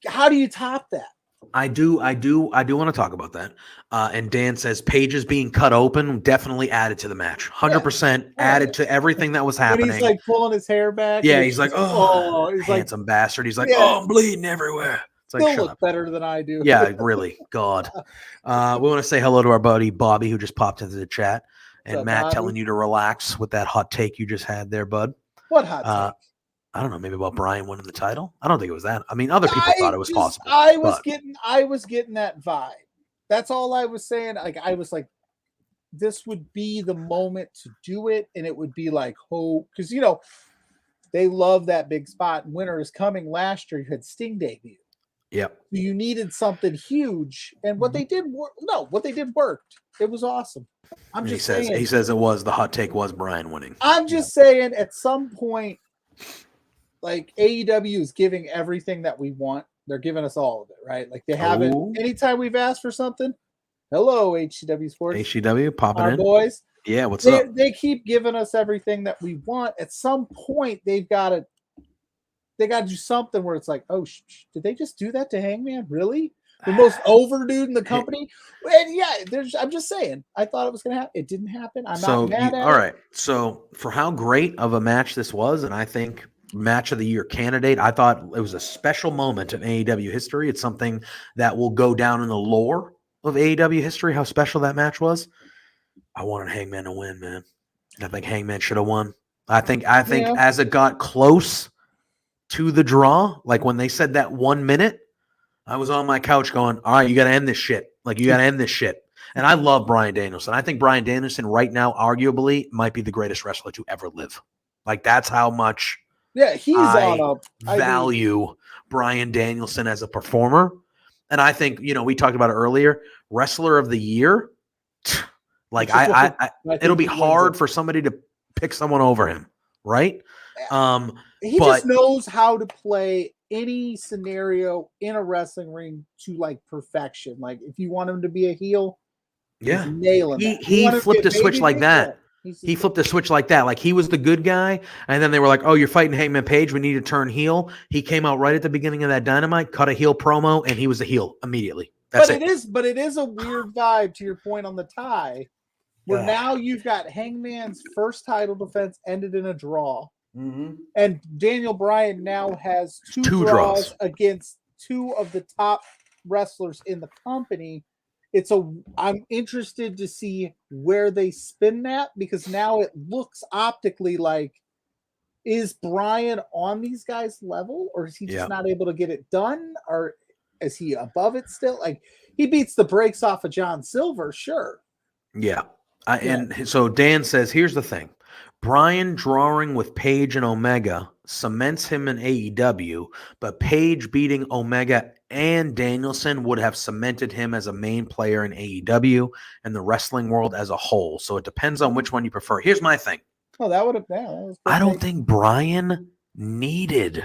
how do you top that? I do want to talk about that. And Dan says Page's being cut open definitely added to the match. 100% added to everything that was happening. When he's like pulling his hair back. Yeah, he's like, he's handsome bastard. He's like, I'm bleeding everywhere. It's like, still look better than I do. Yeah, really. God. We want to say hello to our buddy Bobby, who just popped into the chat. And Matt Bobby? Telling you to relax with that hot take you just had there, bud. What hot take? I don't know, maybe about Bryan winning the title. I don't think it was that. I mean, other people thought it was possible. I was getting that vibe. That's all I was saying. Like, I was like, this would be the moment to do it, and it would be like, because they love that big spot. Winter is coming. Last year, you had Sting debut. Yep. You needed something huge, and what they did worked. It was awesome. He says it was the hot take was Bryan winning. I'm just saying, at some point, like, AEW is giving everything that we want. They're giving us all of it, right? Like, they haven't. Anytime we've asked for something, hello, HCW Sports. HCW popping our in, boys. Yeah, what's up? They keep giving us everything that we want. At some point, they've got to. They got to do something where it's like, oh, did they just do that to Hangman? Really? The most over dude in the company? And yeah, I'm just saying. I thought it was going to happen. It didn't happen. I'm not mad at it. All right. So for how great of a match this was, and I think match of the year candidate, I thought it was a special moment in AEW history. It's something that will go down in the lore of AEW history, how special that match was. I wanted Hangman to win, man. I think Hangman should have won. I think as it got close to the draw, like when they said that 1 minute, I was on my couch going, all right, you got to end this shit. Like, you got to end this shit. And I love Bryan Danielson. I think Bryan Danielson right now, arguably, might be the greatest wrestler to ever live. Like, that's how much I value Bryan Danielson as a performer. And I think, we talked about it earlier, wrestler of the year, like, it'll be hard for somebody to pick someone over him, right? He just knows how to play any scenario in a wrestling ring to like perfection. Like, if you want him to be a heel, he's nailing that. He flipped a switch like that. He flipped a switch like that. Like, he was the good guy, and then they were like, oh, you're fighting Hangman Page, we need to turn heel. He came out right at the beginning of that Dynamite, cut a heel promo, and he was a heel immediately. But it is a weird vibe, to your point on the tie, where now you've got Hangman's first title defense ended in a draw. Mm-hmm. And Daniel Bryan now has two draws against two of the top wrestlers in the company. I'm interested to see where they spin that, because now it looks optically like is Brian on these guys' level, or is he just Yeah. not able to get it done, or is he above it still? Like he beats the brakes off of John Silver, sure. Yeah. And so Dan says, here's the thing. Brian drawing with Page and Omega cements him in AEW, but Page beating Omega and Danielson would have cemented him as a main player in AEW and the wrestling world as a whole. So it depends on which one you prefer. Here's my thing. Oh, that would have. Yeah, that was I don't think Brian needed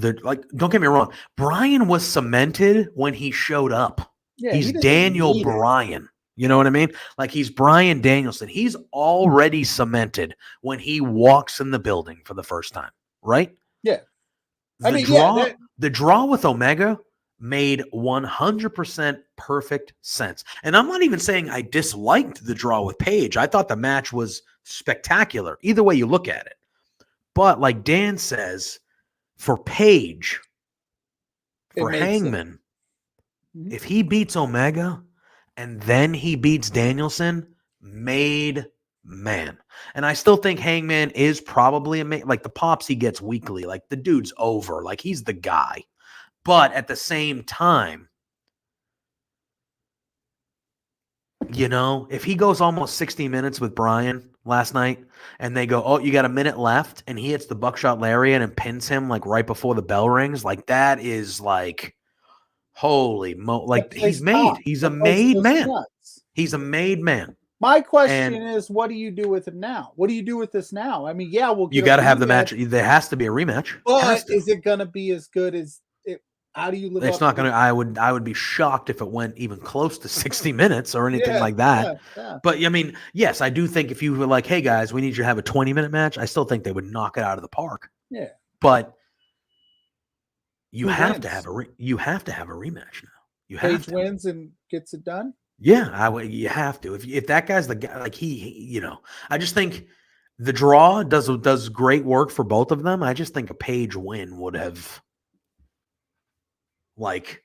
don't get me wrong. Brian was cemented when he showed up. Yeah, He's he doesn't Daniel need it. Bryan. You know what I mean? Like he's Brian Danielson. He's already cemented when he walks in the building for the first time, right? Yeah. The draw with Omega made 100% perfect sense. And I'm not even saying I disliked the draw with Page. I thought the match was spectacular. Either way you look at it. But like Dan says, for Page, for Hangman, if he beats Omega and then he beats Danielson, made man. And I still think Hangman is probably like the pops he gets weekly. Like the dude's over. Like he's the guy. But at the same time, you know, if he goes almost 60 minutes with Brian last night and they go, oh, you got a minute left, and he hits the buckshot lariat and pins him like right before the bell rings, like that is like, holy like he's made. He's a made man. He's a made man. My question is, what do you do with it now? What do you do with this now? I mean, yeah, you got to have the match. There has to be a rematch. But is it going to be as good as it? How do you live? It's not going to. I would be shocked if it went even close to 60 minutes or anything like that. Yeah. But I mean, yes, I do think if you were like, hey guys, we need you to have a 20-minute match, I still think they would knock it out of the park. Yeah. But you have to have a rematch now. You have Page wins and gets it done. Yeah, you have to. If that guy's the guy, like he, you know, I just think the draw does great work for both of them. I just think a Page win would have, like,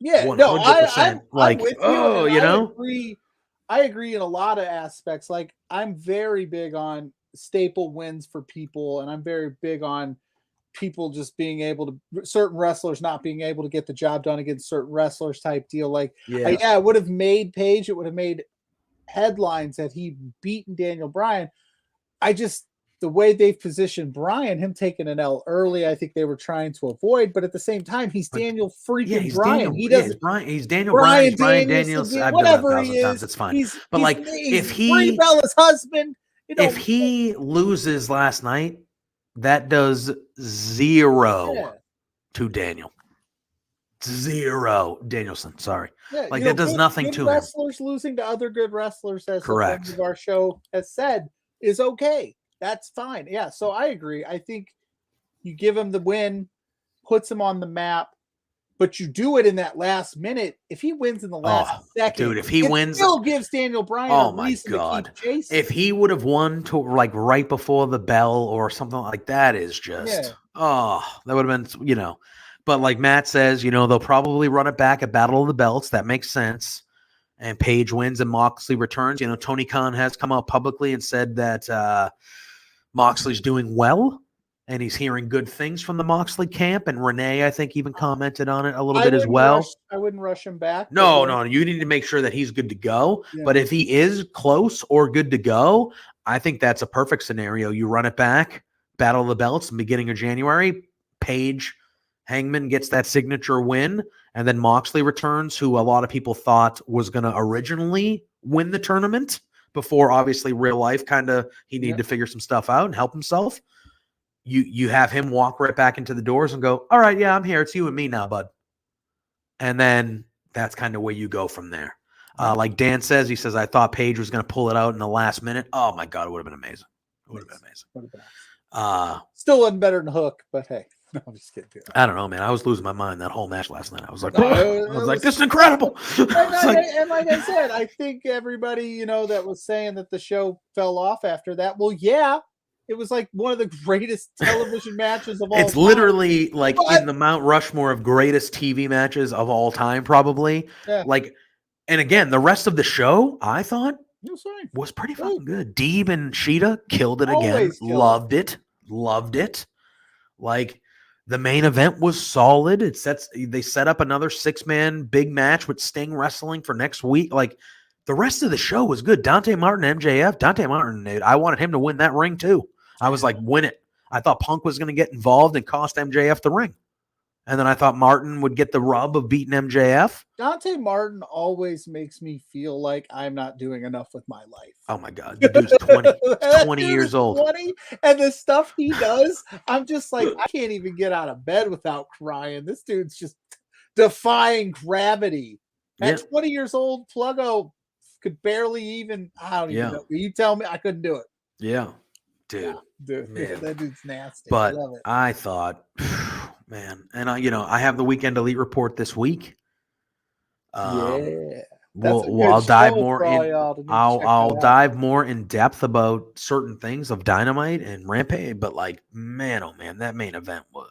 100%. Like, oh, you know, I agree in a lot of aspects. Like, I'm very big on staple wins for people, and I'm very big on people just being able to, certain wrestlers not being able to get the job done against certain wrestlers type deal. Like, it would have made Page, it would have made headlines that he beaten Daniel Bryan. The way they've positioned Bryan, him taking an L early, I think they were trying to avoid, but at the same time, he's Daniel freaking Bryan. He's Daniel Bryan, Brian Daniels, whatever he is, it's fine. But like, if Brie Bella's husband, if he loses last night, that does 0 to Daniel. 0 Danielson. Sorry, like that does nothing to him. Wrestlers losing to other good wrestlers, as correct. The friend of our show has said, is okay. That's fine. Yeah, so I agree. I think you give him the win, puts him on the map, but you do it in that last minute. If he wins in the last second, dude, if he wins, still gives Daniel Bryan a reason to keep chasing. If he would have won to like right before the bell or something like that, is just that would have been, you know. But like Matt says, you know, they'll probably run it back at Battle of the Belts. That makes sense. And Page wins and Moxley returns. You know, Tony Khan has come out publicly and said that Moxley's doing well. And he's hearing good things from the Moxley camp. And Renee, I think, even commented on it a little bit as well. I wouldn't rush him back. No. You need to make sure that he's good to go. Yeah. But if he is close or good to go, I think that's a perfect scenario. You run it back, Battle of the Belts, beginning of January. Page, Hangman gets that signature win. And then Moxley returns, who a lot of people thought was going to originally win the tournament before, obviously, real life he needed to figure some stuff out and help himself. You have him walk right back into the doors and go, all right, yeah, I'm here. It's you and me now, bud. And then that's kind of where you go from there. Like Dan says, he says, I thought Page was going to pull it out in the last minute. Oh, my God, it would have been amazing. It would have been amazing. Still wasn't better than Hook, but hey. No, I'm just kidding. I don't know, man. I was losing my mind that whole match last night. I was like, this is incredible. And like I said, I think everybody, you know, that was saying that the show fell off after that. Well, yeah. It was like one of the greatest television matches of all time. It's literally like in the Mount Rushmore of greatest TV matches of all time, probably. Yeah. Like, and again, the rest of the show, I thought, was pretty fucking good. Deeb and Sheeta killed it again. Loved it. Loved it. Like, the main event was solid. They set up another 6-man big match with Sting wrestling for next week. Like, the rest of the show was good. Dante Martin, MJF. Dante Martin, I wanted him to win that ring too. I was like, win it. I thought Punk was going to get involved and cost MJF the ring. And then I thought Martin would get the rub of beating MJF. Dante Martin always makes me feel like I'm not doing enough with my life. Oh my God. The dude's 20 years old. 20, and the stuff he does, I'm just like, I can't even get out of bed without crying. This dude's just defying gravity. At 20 years old, Pluggo could barely even, I don't even know. You tell me I couldn't do it. Yeah. Dude. Yeah, that dude's nasty. But I love it. I thought, man, and I have the Weekend Elite report this week. I'll dive more in. I'll dive more in depth about certain things of Dynamite and Rampage. But like, man, oh man, that main event was.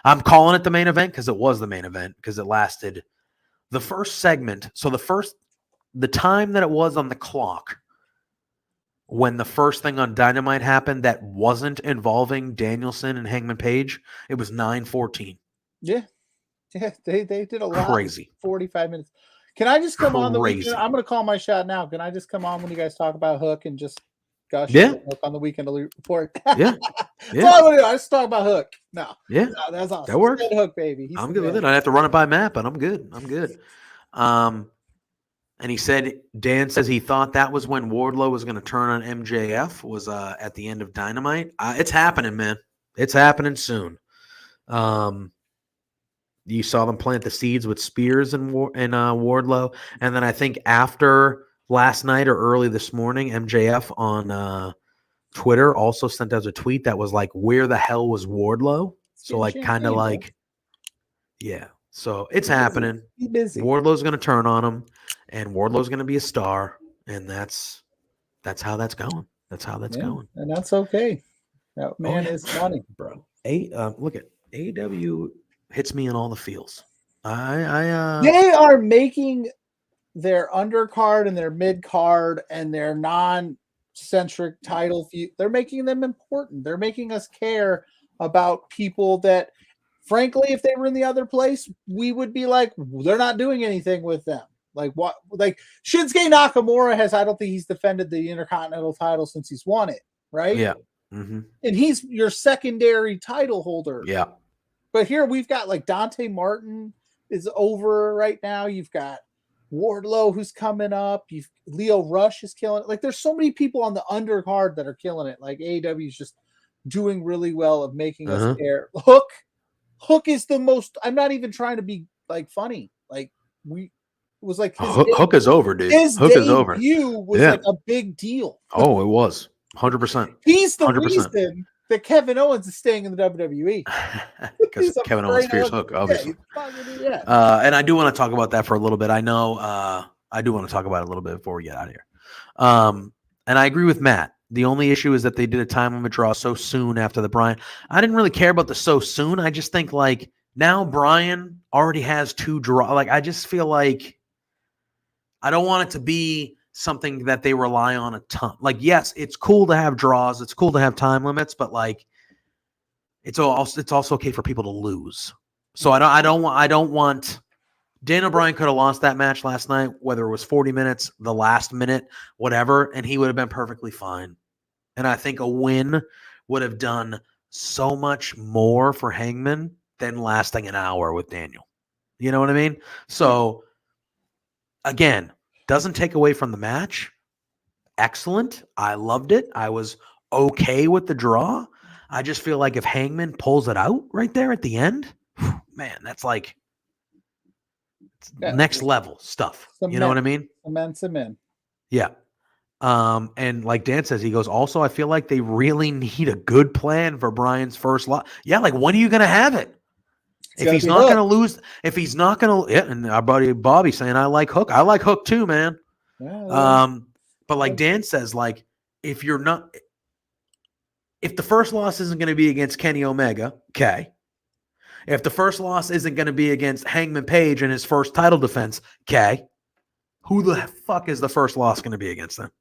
I'm calling it the main event because it was the main event because it lasted the first segment. So the time that it was on the clock. When the first thing on Dynamite happened that wasn't involving Danielson and Hangman Page, it was 9:14. Yeah, they did a lot. Crazy. 45 minutes. Can I just come on the weekend? I'm going to call my shot now. Can I just come on when you guys talk about Hook and just gush Hook on the Weekend Elite report? Yeah. I just talk about Hook. No, that's awesome. That works. Good Hook, baby. I'm good with it. I have to run it by Matt, but I'm good. And he said, Dan says he thought that was when Wardlow was going to turn on MJF, was at the end of Dynamite. It's happening, man. It's happening soon. You saw them plant the seeds with Spears and Wardlow. And then I think after last night or early this morning, MJF on Twitter also sent out a tweet that was like, where the hell was Wardlow? So like kind of like, yeah. So it's happening. He's busy. Wardlow's going to turn on him, and Wardlow's going to be a star, and that's how that's going. That's how that's going. And that's okay. That man is money, bro. Look at AEW hits me in all the feels. They are making their undercard and their mid card and their non-centric title feud. They're making them important. They're making us care about people that. Frankly, if they were in the other place, we would be like, they're not doing anything with them. Like what? Like Shinsuke Nakamura I don't think he's defended the Intercontinental title since he's won it, right? Yeah. Mm-hmm. And he's your secondary title holder. Yeah. But here we've got like Dante Martin is over right now. You've got Wardlow who's coming up. Leo Rush is killing it. Like there's so many people on the undercard that are killing it. Like AEW is just doing really well of making us care. Hook is the most. I'm not even trying to be like funny. Like it was like Hook is over, dude. Hook is over. Was like a big deal. Oh, it was 100%. He's the 100%. Reason that Kevin Owens is staying in the WWE because Kevin Owens fears Hook, obviously. And I do want to talk about that for a little bit. I know I do want to talk about it a little bit before we get out of here. And I agree with Matt. The only issue is that they did a time limit draw so soon after the Bryan. I didn't really care about the so soon. I just think like now Bryan already has 2 draw. Like I just feel like I don't want it to be something that they rely on a ton. Like yes, it's cool to have draws. It's cool to have time limits, but like it's also okay for people to lose. So I don't want. Daniel Bryan could have lost that match last night, whether it was 40 minutes, the last minute, whatever, and he would have been perfectly fine. And I think a win would have done so much more for Hangman than lasting an hour with Daniel. You know what I mean? So, again, doesn't take away from the match. Excellent. I loved it. I was okay with the draw. I just feel like if Hangman pulls it out right there at the end, man, that's like next level stuff. You know what I mean? Cement. Yeah. And like Dan says, he goes, also, I feel like they really need a good plan for Bryan's first loss. Yeah, like when are you going to have it? If he's not going to lose, and our buddy Bobby saying, I like Hook. I like Hook too, man. Yeah, but like Dan says, like, if the first loss isn't going to be against Kenny Omega, okay. If the first loss isn't going to be against Hangman Page in his first title defense, okay, who the fuck is the first loss going to be against them?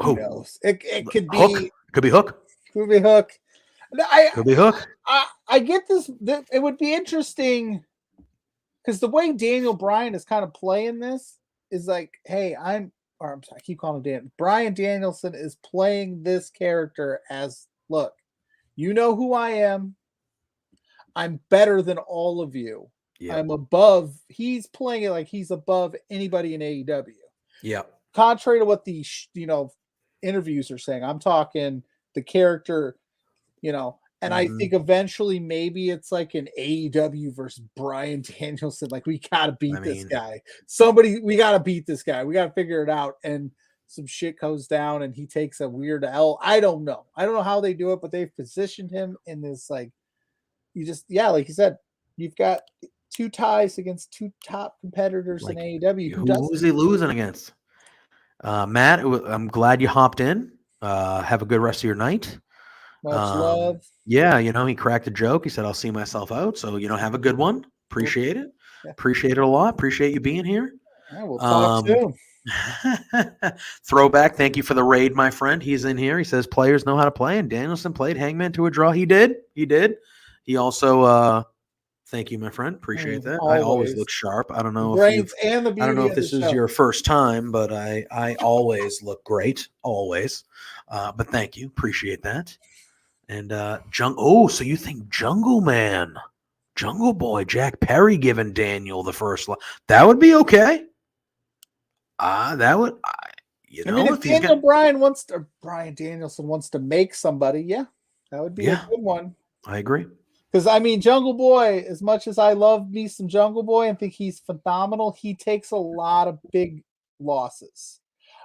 Who knows? It could be Hook. Could be Hook. Could be Hook. Could be Hook. I get this. It would be interesting because the way Daniel Bryan is kind of playing this is like, hey, I keep calling him Dan. Bryan Danielson is playing this character as, look, you know who I am. I'm better than all of you. Yep. I'm above. He's playing it like he's above anybody in AEW. Yeah. Contrary to what the interviews are saying, I'm talking the character, and I think eventually maybe it's like an AEW versus Bryan Danielson. Like, we gotta beat this guy. We gotta beat this guy. We gotta figure it out. And some shit goes down and he takes a weird L. I don't know how they do it, but they've positioned him in this, like, like you said, you've got 2 ties against 2 top competitors in AEW. Who's he losing against? Matt, I'm glad you hopped in. Have a good rest of your night. Much love. Yeah, he cracked a joke. He said, I'll see myself out. So, have a good one. Appreciate it. Yeah. Appreciate it a lot. Appreciate you being here. Yeah, we'll talk soon. Throwback. Thank you for the raid, my friend. He's in here. He says players know how to play, and Danielson played Hangman to a draw. He did. He also, thank you, my friend. Appreciate that. I always look sharp. I don't know if this is your first time, but I always look great. Always. But thank you. Appreciate that. And so you think Jungle Boy, Jack Perry giving Daniel the first line. That would be okay. That would, if Bryan Danielson wants to make somebody, that would be a good one. I agree. Because, Jungle Boy, as much as I love me some Jungle Boy and think he's phenomenal, he takes a lot of big losses.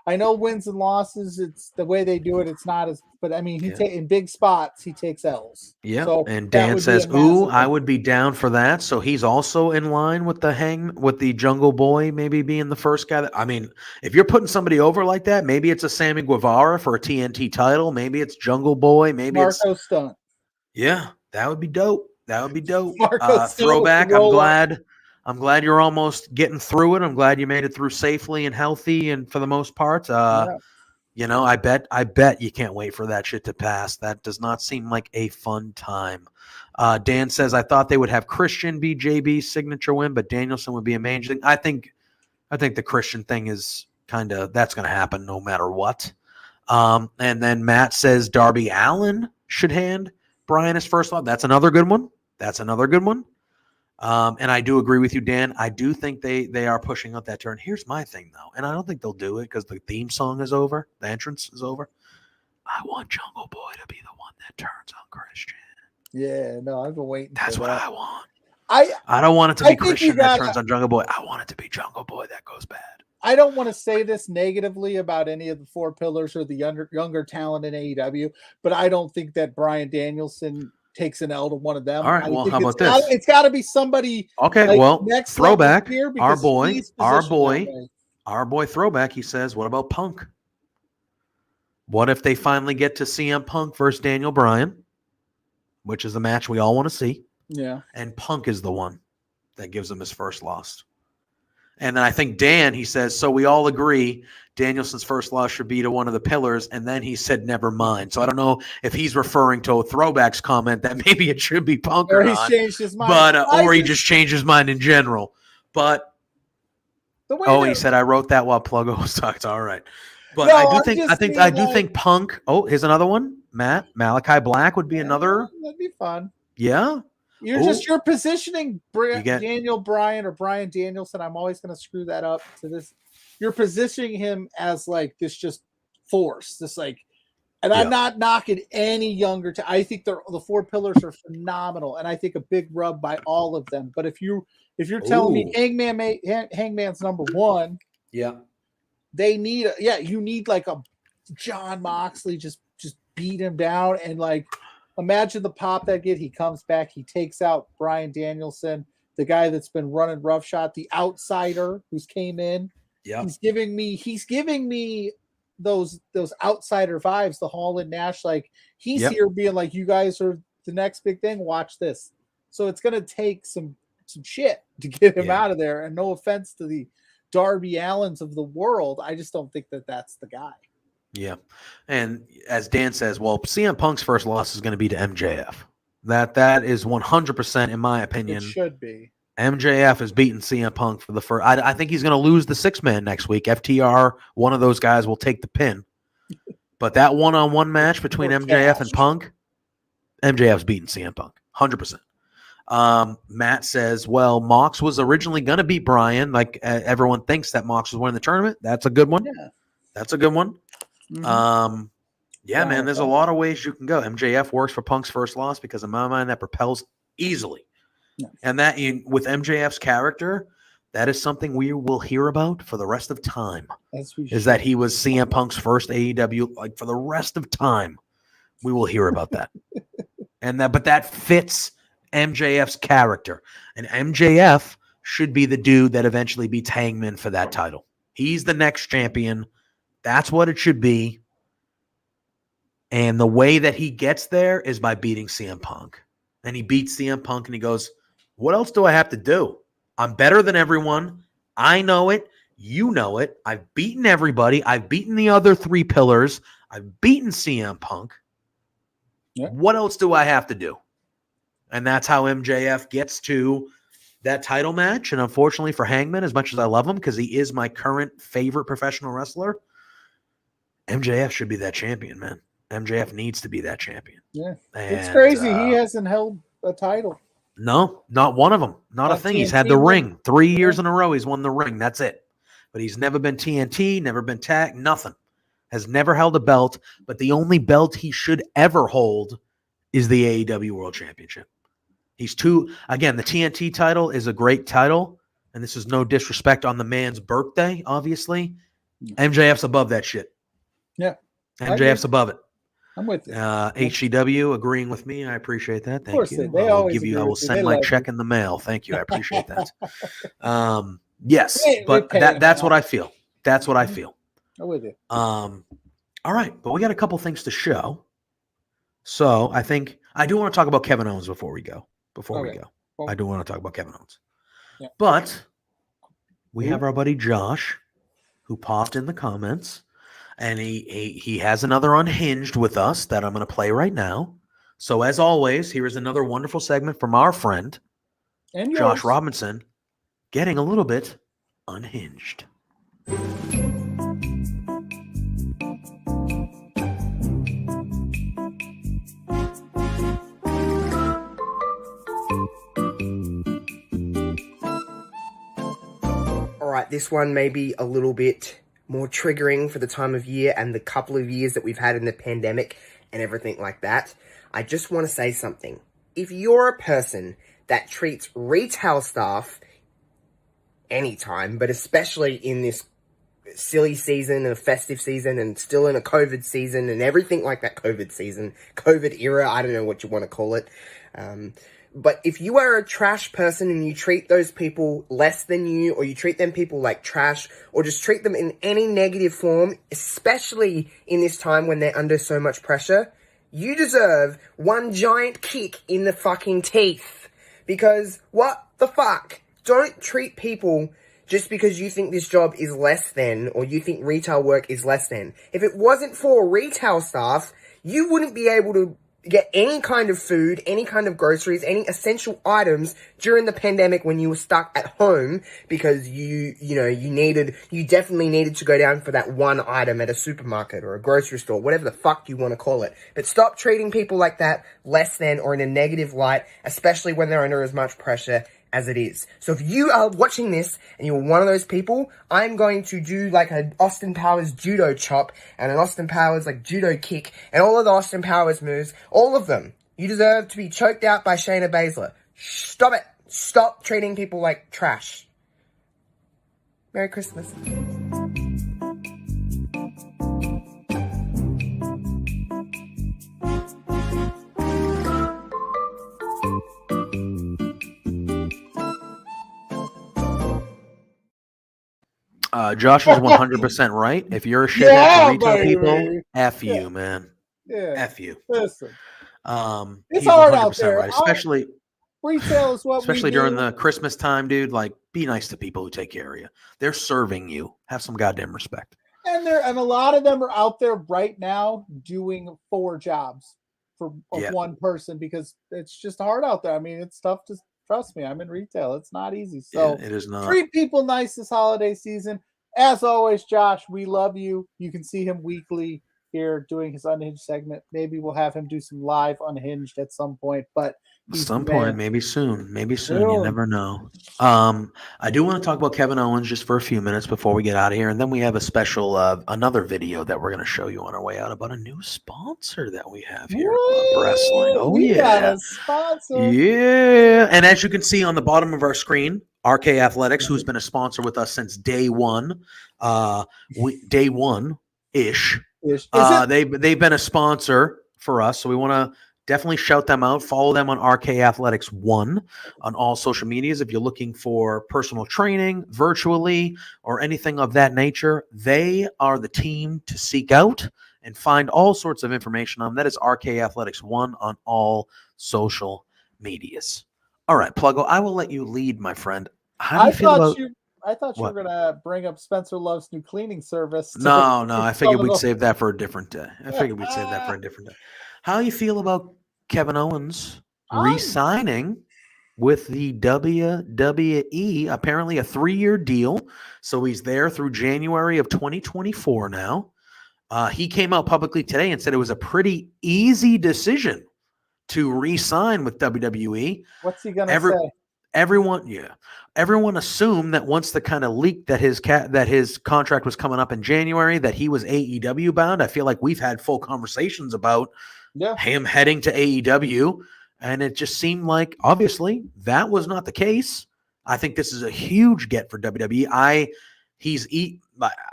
I know wins and losses, it's the way they do it, it's not as, but in big spots, he takes L's. Yeah. So and Dan says, I would be down for that. So he's also in line with the Jungle Boy maybe being the first guy. If you're putting somebody over like that, maybe it's a Sammy Guevara for a TNT title. Maybe it's Jungle Boy. Maybe Marco Stunt. Yeah, that would be dope. Throwback. I'm glad you're almost getting through it. I'm glad you made it through safely and healthy, and for the most part, I bet you can't wait for that shit to pass. That does not seem like a fun time. Dan says, I thought they would have Christian be JB's signature win, but Danielson would be amazing. I think the Christian thing is that's going to happen no matter what. And then Matt says Darby Allin should hand Bryan his first love. That's another good one. And I do agree with you, Dan. I do think they are pushing up that turn. Here's my thing, though, and I don't think they'll do it because the theme song is over. The entrance is over. I want Jungle Boy to be the one that turns on Christian. Yeah, no, I've been waiting. That's what I want. I don't want it to be Christian that turns on Jungle Boy. I want it to be Jungle Boy that goes bad. I don't want to say this negatively about any of the 4 pillars or the younger talent in AEW, but I don't think that Bryan Danielson takes an L to one of them. All right, well, how about this? It's got to be somebody. Okay, next throwback. Here our boy, throwback. He says, "What about Punk? What if they finally get to CM Punk versus Daniel Bryan, which is the match we all want to see? Yeah, and Punk is the one that gives him his first loss." And then I think Dan, he says, so we all agree Danielson's first loss should be to one of the pillars. And then he said, never mind. So I don't know if he's referring to a throwbacks comment that maybe it should be Punk or he's not, changed his mind. But or he just changed his mind in general. But he said I wrote that while Pluggo was talking. All right. But no, I do think Punk. Oh, here's another one. Malachi Black would be another. That'd be fun. Yeah. You're positioning Daniel Bryan or Bryan Danielson. I'm always going to screw that up to this. You're positioning him as like this just force, this like, and I'm not knocking any younger. I think the 4 pillars are phenomenal, and I think a big rub by all of them. But if you're telling me Hangman's number 1, they need you need like a John Moxley just beat him down and like. Imagine the pop that he comes back, he takes out Bryan Danielson, the guy that's been running roughshod, the outsider who's came in. Yeah, he's giving me those outsider vibes, the Hall and Nash, like he's here being like, you guys are the next big thing. Watch this. So it's gonna take some shit to get him out of there. And no offense to the Darby Allins of the world, I just don't think that that's the guy. Yeah. And as Dan says, well, CM Punk's first loss is going to be to MJF. That is 100%, in my It opinion. should be. MJF has beaten CM Punk for the first. I think he's going to lose the 6-man next week. FTR, one of those guys will take the pin. But that one-on-one match between For MJF and cash. Punk, MJF's beating CM Punk, 100%. Matt says, well, Mox was originally going to beat Bryan. Like everyone thinks that Mox was winning the tournament. That's a good one. Yeah. That's a good one. Mhm. Yeah, man, there's a lot of ways you can go. MJF works for Punk's first loss because in my mind that propels easily. Yeah. And that with MJF's character, that is something we will hear about for the rest of time. Is that he was CM Punk's first AEW, like for the rest of time, we will hear about that. But that fits MJF's character. And MJF should be the dude that eventually beats Hangman for that title. He's the next champion. That's what it should be. And the way that he gets there is by beating CM Punk. And he beats CM Punk and he goes, what else do I have to do? I'm better than everyone. I know it. You know it. I've beaten everybody. I've beaten the other 3 pillars. I've beaten CM Punk. Yeah. What else do I have to do? And that's how MJF gets to that title match. And unfortunately for Hangman, as much as I love him, because he is my current favorite professional wrestler, MJF should be that champion, man. MJF needs to be that champion. Yeah. It's crazy. He hasn't held a title. No, not one of them. Not a thing. He's had the ring 3 years in a row. He's won the ring. That's it. But he's never been TNT, never been tag, nothing. Has never held a belt. But the only belt he should ever hold is the AEW World Championship. He's again, the TNT title is a great title. And this is no disrespect on the man's birthday, obviously. MJF's above that shit. Yeah. MJF's above it. I'm with you. HCW agreeing with me. I appreciate that. Thank you. They always I will send my check in the mail. Thank you. I appreciate that. Yes, but that's what I feel. That's what I feel. I'm with you. All right, but we got a couple things to show. So I think I do want to talk about Kevin Owens before we go. I do want to talk about Kevin Owens. Yeah. But we have our buddy Josh who popped in the comments. And he has another Unhinged with us that I'm going to play right now. So as always, here is another wonderful segment from our friend, and Josh Robinson, getting a little bit unhinged. All right, this one may be a little bit more triggering for the time of year and the couple of years that we've had in the pandemic and everything like that. I just want to say something. If you're a person that treats retail staff anytime, but especially in this silly season and a festive season and still in a COVID season and everything like that COVID season, COVID era, I don't know what you want to call it. But if you are a trash person and you treat those people less than you, or you treat them people like trash, or just treat them in any negative form, especially in this time when they're under so much pressure, you deserve one giant kick in the fucking teeth. Because what the fuck? Don't treat people just because you think this job is less than, or you think retail work is less than. If it wasn't for retail staff, you wouldn't be able to get any kind of food, any kind of groceries, any essential items during the pandemic when you were stuck at home because you definitely needed to go down for that one item at a supermarket or a grocery store, whatever the fuck you want to call it. But stop treating people like that less than or in a negative light, especially when they're under as much pressure as it is. So if you are watching this and you're one of those people, I'm going to do like an Austin Powers judo chop and an Austin Powers like judo kick and all of the Austin Powers moves, all of them. You deserve to be choked out by Shayna Baszler. Stop it. Stop treating people like trash. Merry Christmas. Josh is 100% right. If you're a shithead to retail people, F you, man. Yeah. F you. Listen. It's hard out there. Right. Retail is what especially during the Christmas time, dude. Like, be nice to people who take care of you. They're serving you. Have some goddamn respect. And a lot of them are out there right now doing 4 jobs of one person because it's just hard out there. I mean, it's tough to trust me. I'm in retail. It's not easy. So it is not. treat people nice this holiday season. As always, Josh, we love you. You can see him weekly here doing his Unhinged segment. Maybe we'll have him do some live Unhinged at some point, but some point, maybe soon. You never know. I do want to talk about Kevin Owens just for a few minutes before we get out of here, and then we have a special another video that we're going to show you on our way out about a new sponsor that we have here at Love Wrestling. Oh, we got a sponsor. Yeah, and as you can see on the bottom of our screen, RK Athletics, who's been a sponsor with us since day one, day one-ish. They've been a sponsor for us, so we want to definitely shout them out. Follow them on RK Athletics 1 on all social medias. If you're looking for personal training virtually or anything of that nature, they are the team to seek out and find all sorts of information on. That is RK Athletics 1 on all social medias. All right, Pluggo, I will let you lead, my friend. How do you feel about... I thought you were going to bring up Spencer Love's new cleaning service. No, I figured we'd save that for a different day. How do you feel about Kevin Owens re-signing with the WWE? Apparently a 3-year deal. So he's there through January of 2024 now. He came out publicly today and said it was a pretty easy decision to re-sign with WWE. What's he going to say? Everyone assumed that once the kind of leak that his contract was coming up in January, that he was AEW bound. I feel like we've had full conversations about him heading to AEW, and it just seemed like obviously that was not the case. I think this is a huge get for WWE. I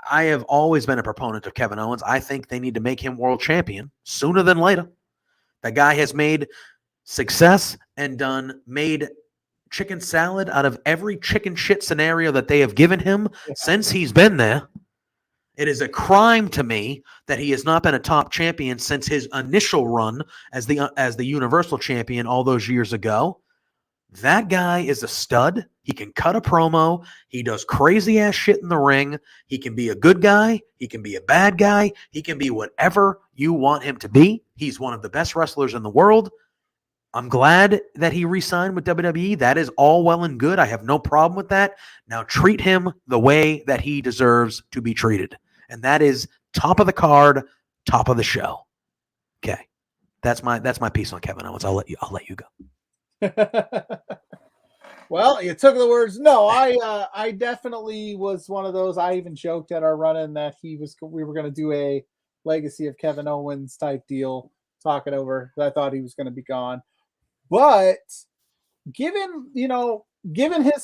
have always been a proponent of Kevin Owens. I think they need to make him world champion sooner than later. That guy has made success and made chicken salad out of every chicken shit scenario that they have given him since he's been there. It is a crime to me that he has not been a top champion since his initial run as the Universal Champion all those years ago. That guy is a stud. He can cut a promo. He does crazy ass shit in the ring. He can be a good guy. He can be a bad guy. He can be whatever you want him to be. He's one of the best wrestlers in the world. I'm glad that he re-signed with WWE. That is all well and good. I have no problem with that. Now treat him the way that he deserves to be treated. And that is top of the card, top of the show. Okay. That's my piece on Kevin Owens. I'll let you go. Well, you took the words. No, I definitely was one of those. I even joked at our run-in that we were going to do a legacy of Kevin Owens type deal, talk it over. I thought he was going to be gone. But given his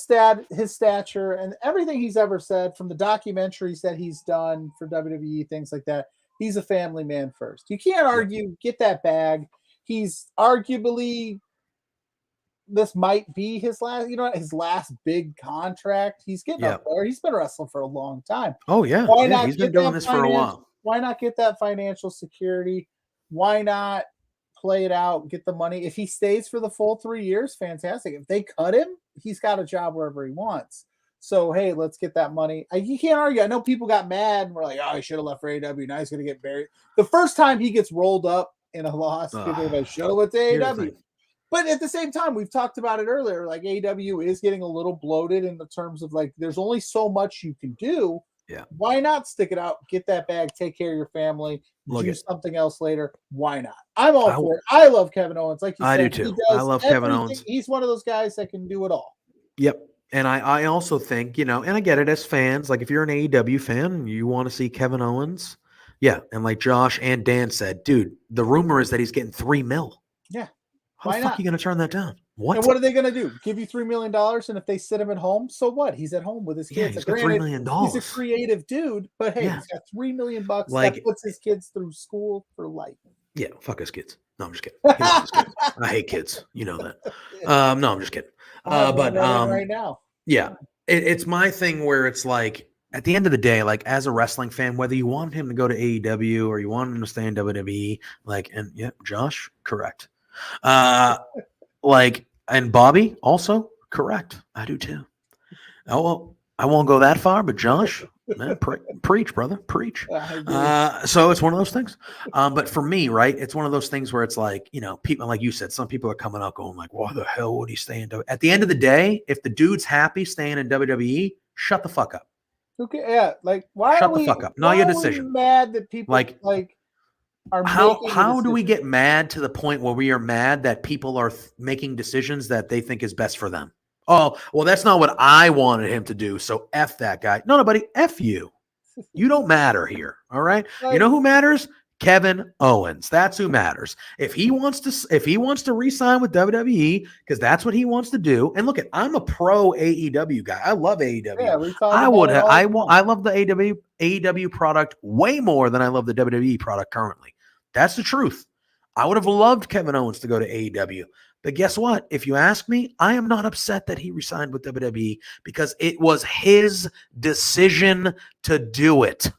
stature and everything he's ever said, from the documentaries that he's done for WWE, things like that, he's a family man first. You can't argue, get that bag. He's arguably, this might be his last big contract. He's getting up there. He's been wrestling for a long time. Oh yeah. Why not? He's been doing this for a while. Why not get that financial security? Why not play it out, get the money? If he stays for the full 3 years, fantastic. If they cut him, he's got a job wherever he wants. So, hey, let's get that money. You can't argue. I know people got mad and were like, oh, he should have left for AEW. Now he's going to get buried. The first time he gets rolled up in a loss, people are like, should have went to AEW. But at the same time, we've talked about it earlier, like AEW is getting a little bloated in the terms of like, there's only so much you can do. Yeah. Why not stick it out, get that bag, take care of your family, do something else later? Why not? I'm all for it. I love Kevin Owens. Like you said, I do too. I love Kevin Owens. He's one of those guys that can do it all. Yep. And I also think, and I get it as fans, like if you're an AEW fan and you want to see Kevin Owens, and like Josh and Dan said, dude, the rumor is that he's getting $3 million. Yeah. How the fuck are you going to turn that down? What? And what are they going to do? Give you $3 million, and if they sit him at home, so what? He's at home with his kids. Yeah, he's got $3 million. He's a creative dude, but hey, he's got $3 million that puts his kids through school for life. Yeah, fuck his kids. No, I'm just kidding. I hate kids. You know that. No, I'm just kidding. But right now, it's my thing where it's like, at the end of the day, like as a wrestling fan, whether you want him to go to AEW or you want him to stay in WWE, Josh, correct. And Bobby also correct. I do too. Oh, well, I won't go that far, but Josh, Man, preach, brother, preach. I agree. So it's one of those things. But for me, right, it's one of those things where it's like, you know, people, like you said, some people are coming out going like, why the hell would he stay in WWE? At the end of the day, if the dude's happy staying in WWE, shut the fuck up. Okay, yeah, like why Shut are the we? fuck up. Not Why your are we decision. mad that people Like, are how making a do we decision? get mad to the point where we are mad that people are making decisions that they think is best for them? Oh, well, that's not what I wanted him to do. So F that guy. No, buddy, F you. You don't matter here. All right. You know who matters? Kevin Owens. That's who matters. If he wants to re-sign with WWE, because that's what he wants to do. And look, I'm a pro AEW guy. I love AEW. Yeah, we talk about it all the time. I love the AEW product way more than I love the WWE product currently. That's the truth. I would have loved Kevin Owens to go to AEW. But guess what? If you ask me, I am not upset that he resigned with WWE because it was his decision to do it.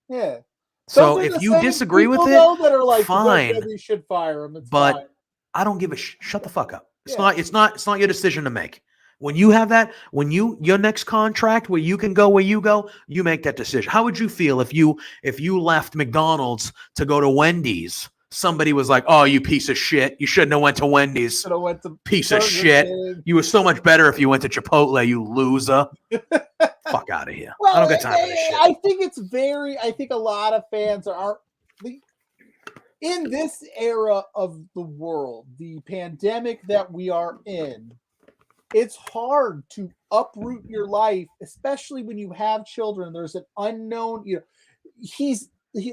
Yeah. So if you disagree with it, that are like, fine. WWE should fire him. It's But fine. I don't give a shut the fuck up. It's Yeah. not your decision to make. When you have that, your next contract where you can go where you go, you make that decision. How would you feel if you left McDonald's to go to Wendy's? Somebody was like, "Oh, you piece of shit! You shouldn't have went to Wendy's. Should have went to Piece of Burger shit! King." You were so much better if you went to Chipotle. You loser! Fuck out of here! Well, I don't got time for this shit. I think a lot of fans are in this era of the world, the pandemic that we are in. It's hard to uproot your life, especially when you have children. There's an unknown, he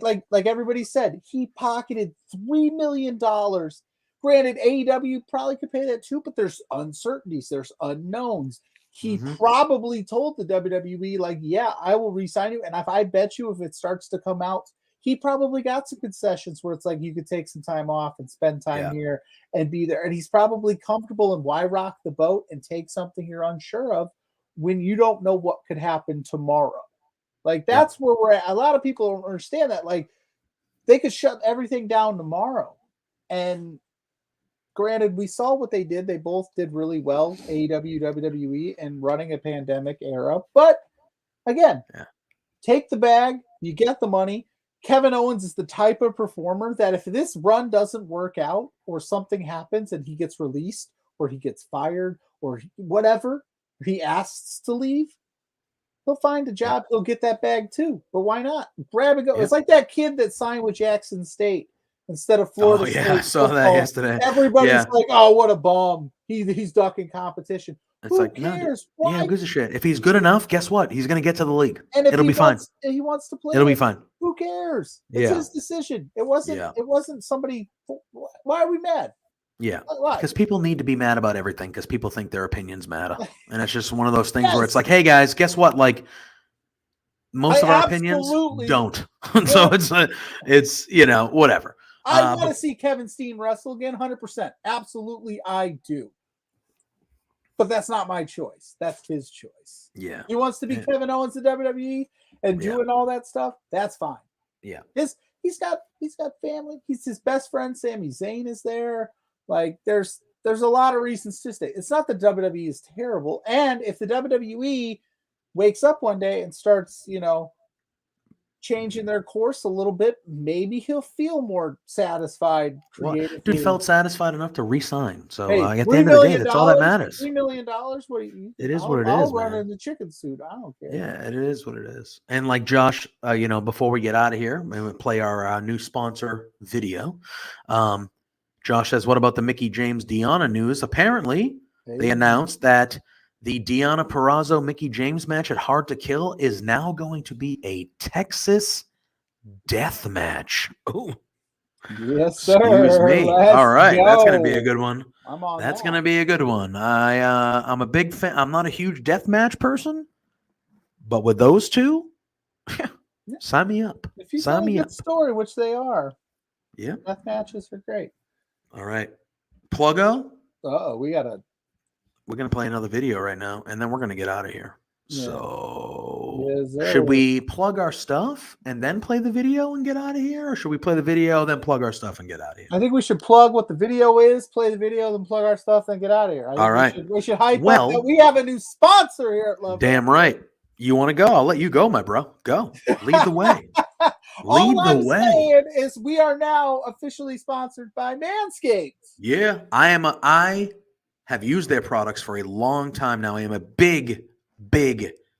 like everybody said, he pocketed $3 million. Granted, AEW probably could pay that too, but there's uncertainties, there's unknowns. He probably told the WWE, like, yeah, I will re-sign you. And I bet you if it starts to come out, he probably got some concessions where it's like you could take some time off and spend time here and be there. And he's probably comfortable in why rock the boat and take something you're unsure of when you don't know what could happen tomorrow. Like, that's where we're at. A lot of people don't understand that. Like, they could shut everything down tomorrow. And granted, we saw what they did. They both did really well, AEW, WWE, and running a pandemic era. But again, take the bag, you get the money. Kevin Owens is the type of performer that if this run doesn't work out or something happens and he gets released or he gets fired or whatever, he asks to leave, he'll find a job. He'll get that bag too. But why not? Grab and go. It's like that kid that signed with Jackson State instead of Florida State. I saw that yesterday. Everybody's like, oh, what a bum. He's ducking competition. It's Who like, cares? no, who gives a shit? If he's good enough, guess what? He's going to get to the league. And if it'll be fine. He wants to play. It'll be fine. Who cares? It's his decision. It wasn't somebody. Why are we mad? Yeah, because people need to be mad about everything because people think their opinions matter. And it's just one of those things where it's like, hey, guys, guess what? Like, most of our opinions don't. So it's whatever. I want to see Kevin Steen wrestle again, 100%. Absolutely, I do. But that's not my choice. That's his choice. Yeah. He wants to be Kevin Owens in WWE and doing all that stuff. That's fine. Yeah. He's got family. His best friend Sami Zayn is there. Like, there's a lot of reasons to stay. It's not that WWE is terrible. And if the WWE wakes up one day and starts, changing their course a little bit, maybe he'll feel more satisfied. Dude felt satisfied enough to re-sign. So at the $3 end of the day, that's all that matters. $3 million. It is what it is. I'll run in the chicken suit. I don't care. Yeah, it is what it is. And like Josh, before we get out of here, we play our new sponsor video. Josh says, "What about the Mickie James Deonna news?" Apparently, they announced that the Deonna Purrazzo Mickie James match at Hard to Kill is now going to be a Texas death match. Oh, yes, sir. Excuse me. All right, that's going to be a good one. That's going to be a good one. I'm a big fan. I'm not a huge death match person, but with those two, sign me up. If you sign me up. Story, which they are. Yeah, death matches are great. All right, Pluggo. We're going to play another video right now, and then we're going to get out of here. Yeah. So should we plug our stuff and then play the video and get out of here? Or should we play the video, then plug our stuff and get out of here? I think we should plug what the video is, play the video, then plug our stuff, then get out of here. All right. We should hype up that we have a new sponsor here at Love. Damn right. You want to go? I'll let you go, my bro. Go. Lead the way. All Lead the I'm way. saying is we are now officially sponsored by Manscaped. Yeah, I have used their products for a long time now. I am a big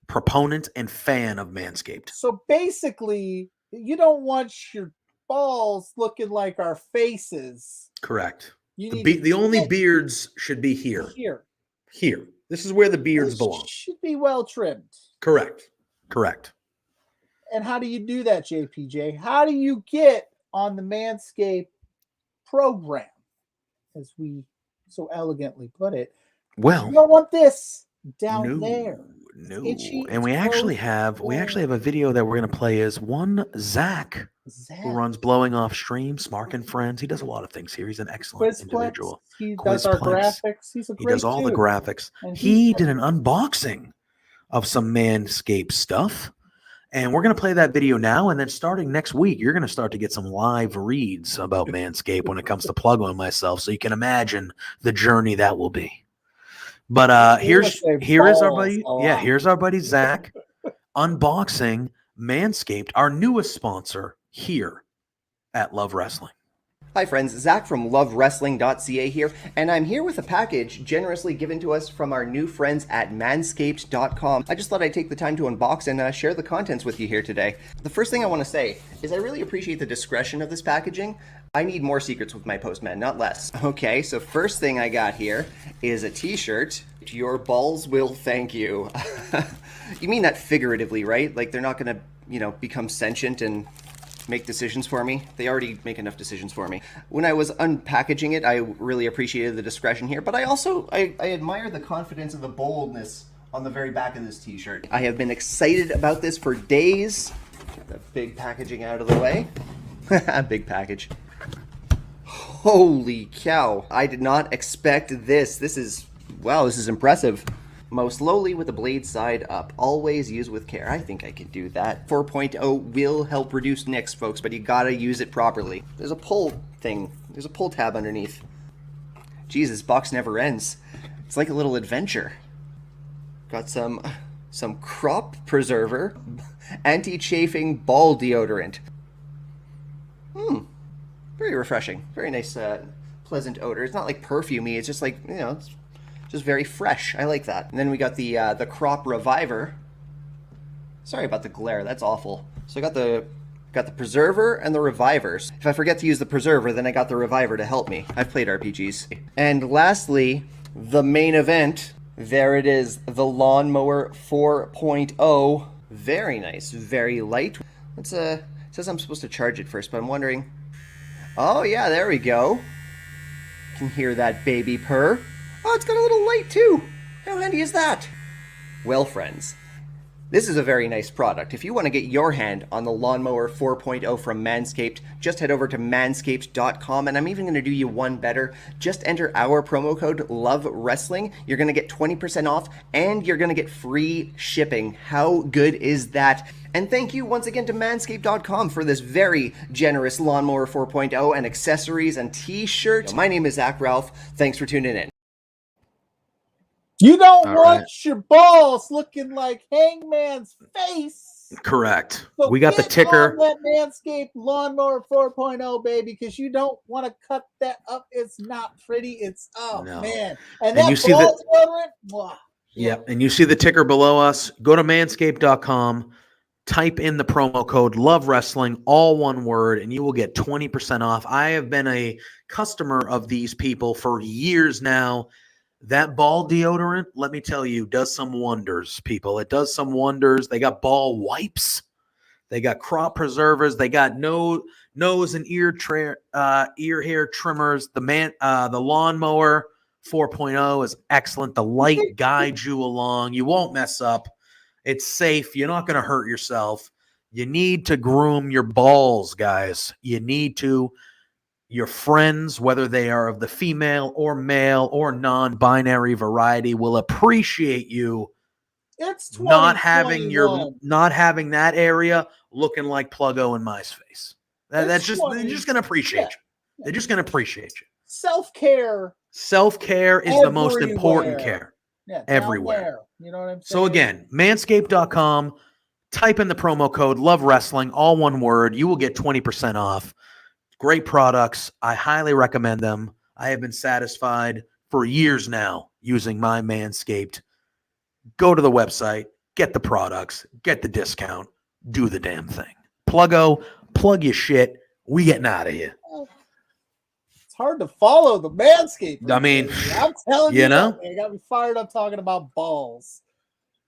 proponent and fan of Manscaped. So basically, you don't want your balls looking like our faces. Correct. You need The only get beards should be here. here. This is where the beards It belong. should be well trimmed. Correct. And how do you do that, JPJ? How do you get on the Manscaped program, as we so elegantly put it? Well, You don't want this down there. No. Itchy, And we actually have a video that we're going to play as one Zach, who runs Blowing Off Stream, Smark and Friends. He does a lot of things here. He's an excellent individual. He does our graphics. He does all the graphics. And he did an unboxing of some Manscaped stuff. And we're going to play that video now. And then starting next week, you're going to start to get some live reads about Manscaped when it comes to Pluggo and myself. So you can imagine the journey that will be. But here is our buddy. Yeah, here's our buddy Zach unboxing Manscaped, our newest sponsor here at Love Wrestling. Hi friends, Zach from lovewrestling.ca here, and I'm here with a package generously given to us from our new friends at manscaped.com. I just thought I'd take the time to unbox and share the contents with you here today. The first thing I want to say is I really appreciate the discretion of this packaging. I need more secrets with my postman, not less. Okay, so first thing I got here is a t-shirt. Your balls will thank you. You mean that figuratively, right? Like they're not gonna, become sentient and make decisions for me. They already make enough decisions for me. When I was unpackaging it, I really appreciated the discretion here, but I also, I admire the confidence and the boldness on the very back of this t-shirt. I have been excited about this for days. Get the big packaging out of the way. Big package. Holy cow. I did not expect this. This is impressive. Most slowly with the blade side up. Always use with care. I think I can do that. 4.0 will help reduce nicks, folks, but you gotta use it properly. There's a pull thing. There's a pull tab underneath. Jeez, this box never ends. It's like a little adventure. Got some crop preserver, anti-chafing ball deodorant. Very refreshing. Very nice, pleasant odor. It's not like perfumey. It's just like, it's just very fresh. I like that. And then we got the crop reviver. Sorry about the glare. That's awful. So I got the preserver and the revivers. If I forget to use the preserver, then I got the reviver to help me. I've played RPGs. And lastly, the main event. There it is, the Lawnmower 4.0. Very nice, very light. It says I'm supposed to charge it first, but I'm wondering. Oh yeah, there we go. Can hear that baby purr. Oh, it's got a little light too. How handy is that? Well, friends, this is a very nice product. If you want to get your hand on the Lawnmower 4.0 from Manscaped, just head over to manscaped.com, and I'm even going to do you one better. Just enter our promo code LOVEWRESTLING. You're going to get 20% off, and you're going to get free shipping. How good is that? And thank you once again to manscaped.com for this very generous Lawnmower 4.0 and accessories and t-shirt. My name is Zach Ralph. Thanks for tuning in. You don't want your balls looking like Hangman's face. Correct. So we got the ticker. That Manscaped Lawnmower 4.0, baby, because you don't want to cut that up. It's not pretty. It's man. And that you see deodorant. Yeah, and you see the ticker below us. Go to manscaped.com. Type in the promo code Love Wrestling, all one word, and you will get 20% off. I have been a customer of these people for years now. That ball deodorant, let me tell you, does some wonders, people. It does some wonders. They got ball wipes. They got crop preservers. They got nose and ear hair trimmers. The Lawnmower 4.0 is excellent. The light guides you along. You won't mess up. It's safe. You're not going to hurt yourself. You need to groom your balls, guys. You need to. Your friends, whether they are of the female or male or non-binary variety, will appreciate you. It's not having that area looking like Pluggo in my face. They're just going to appreciate you. They're just going to appreciate you. Self-care is the most important care. Yeah, down everywhere. there. You know what I'm saying? So again, manscaped.com, type in the promo code Love Wrestling, all one word. You will get 20% off. Great products. I highly recommend them. I have been satisfied for years now using my Manscaped. Go to the website, get the products, get the discount, do the damn thing. Pluggo, plug your shit. We getting out of here. It's hard to follow the Manscaped. I mean, I'm telling you you, know? what, man, got me fired up talking about balls.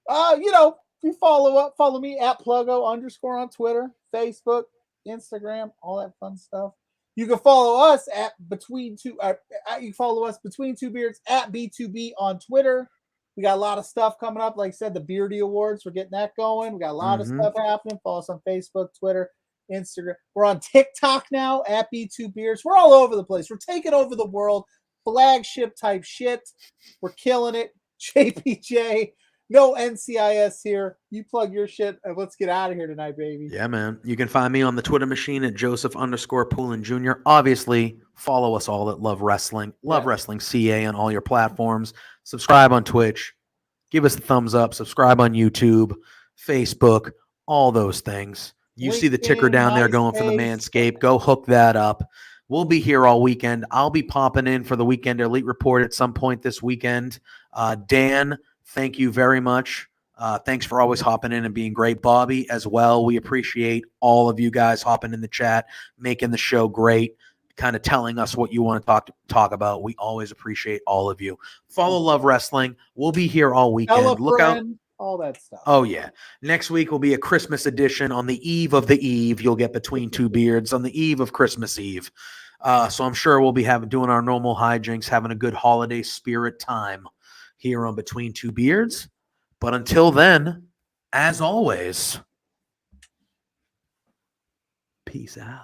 If you follow me at Pluggo _ on Twitter, Facebook, Instagram, all that fun stuff. You can follow us at Between Two. You can follow us Between Two Beards at B2B on Twitter. We got a lot of stuff coming up. Like I said, the Beardy Awards, we're getting that going. We got a lot of stuff happening. Follow us on Facebook, Twitter, Instagram. We're on TikTok now at B2 Beards. We're all over the place. We're taking over the world. Flagship type shit. We're killing it. JPJ. No NCIS here. You plug your shit and let's get out of here tonight, baby. Yeah, man. You can find me on the Twitter machine at Joseph_Poulin Jr. Obviously, follow us all at Love Wrestling. Love Wrestling CA on all your platforms. Subscribe on Twitch. Give us a thumbs up. Subscribe on YouTube, Facebook, all those things. You see the ticker down there going for the Manscaped. Go hook that up. We'll be here all weekend. I'll be popping in for the Weekend Elite Report at some point this weekend. Dan, thank you very much. Thanks for always hopping in and being great. Bobby, as well. We appreciate all of you guys hopping in the chat, making the show great, kind of telling us what you want to talk about. We always appreciate all of you. Follow Love Wrestling. We'll be here all weekend. Look out. All that stuff. Oh, yeah. Next week will be a Christmas edition. On the eve of the eve, you'll get Between Two Beards on the eve of Christmas Eve. So I'm sure we'll be doing our normal hijinks, having a good holiday spirit time here on Between Two Beards. But until then, as always, peace out.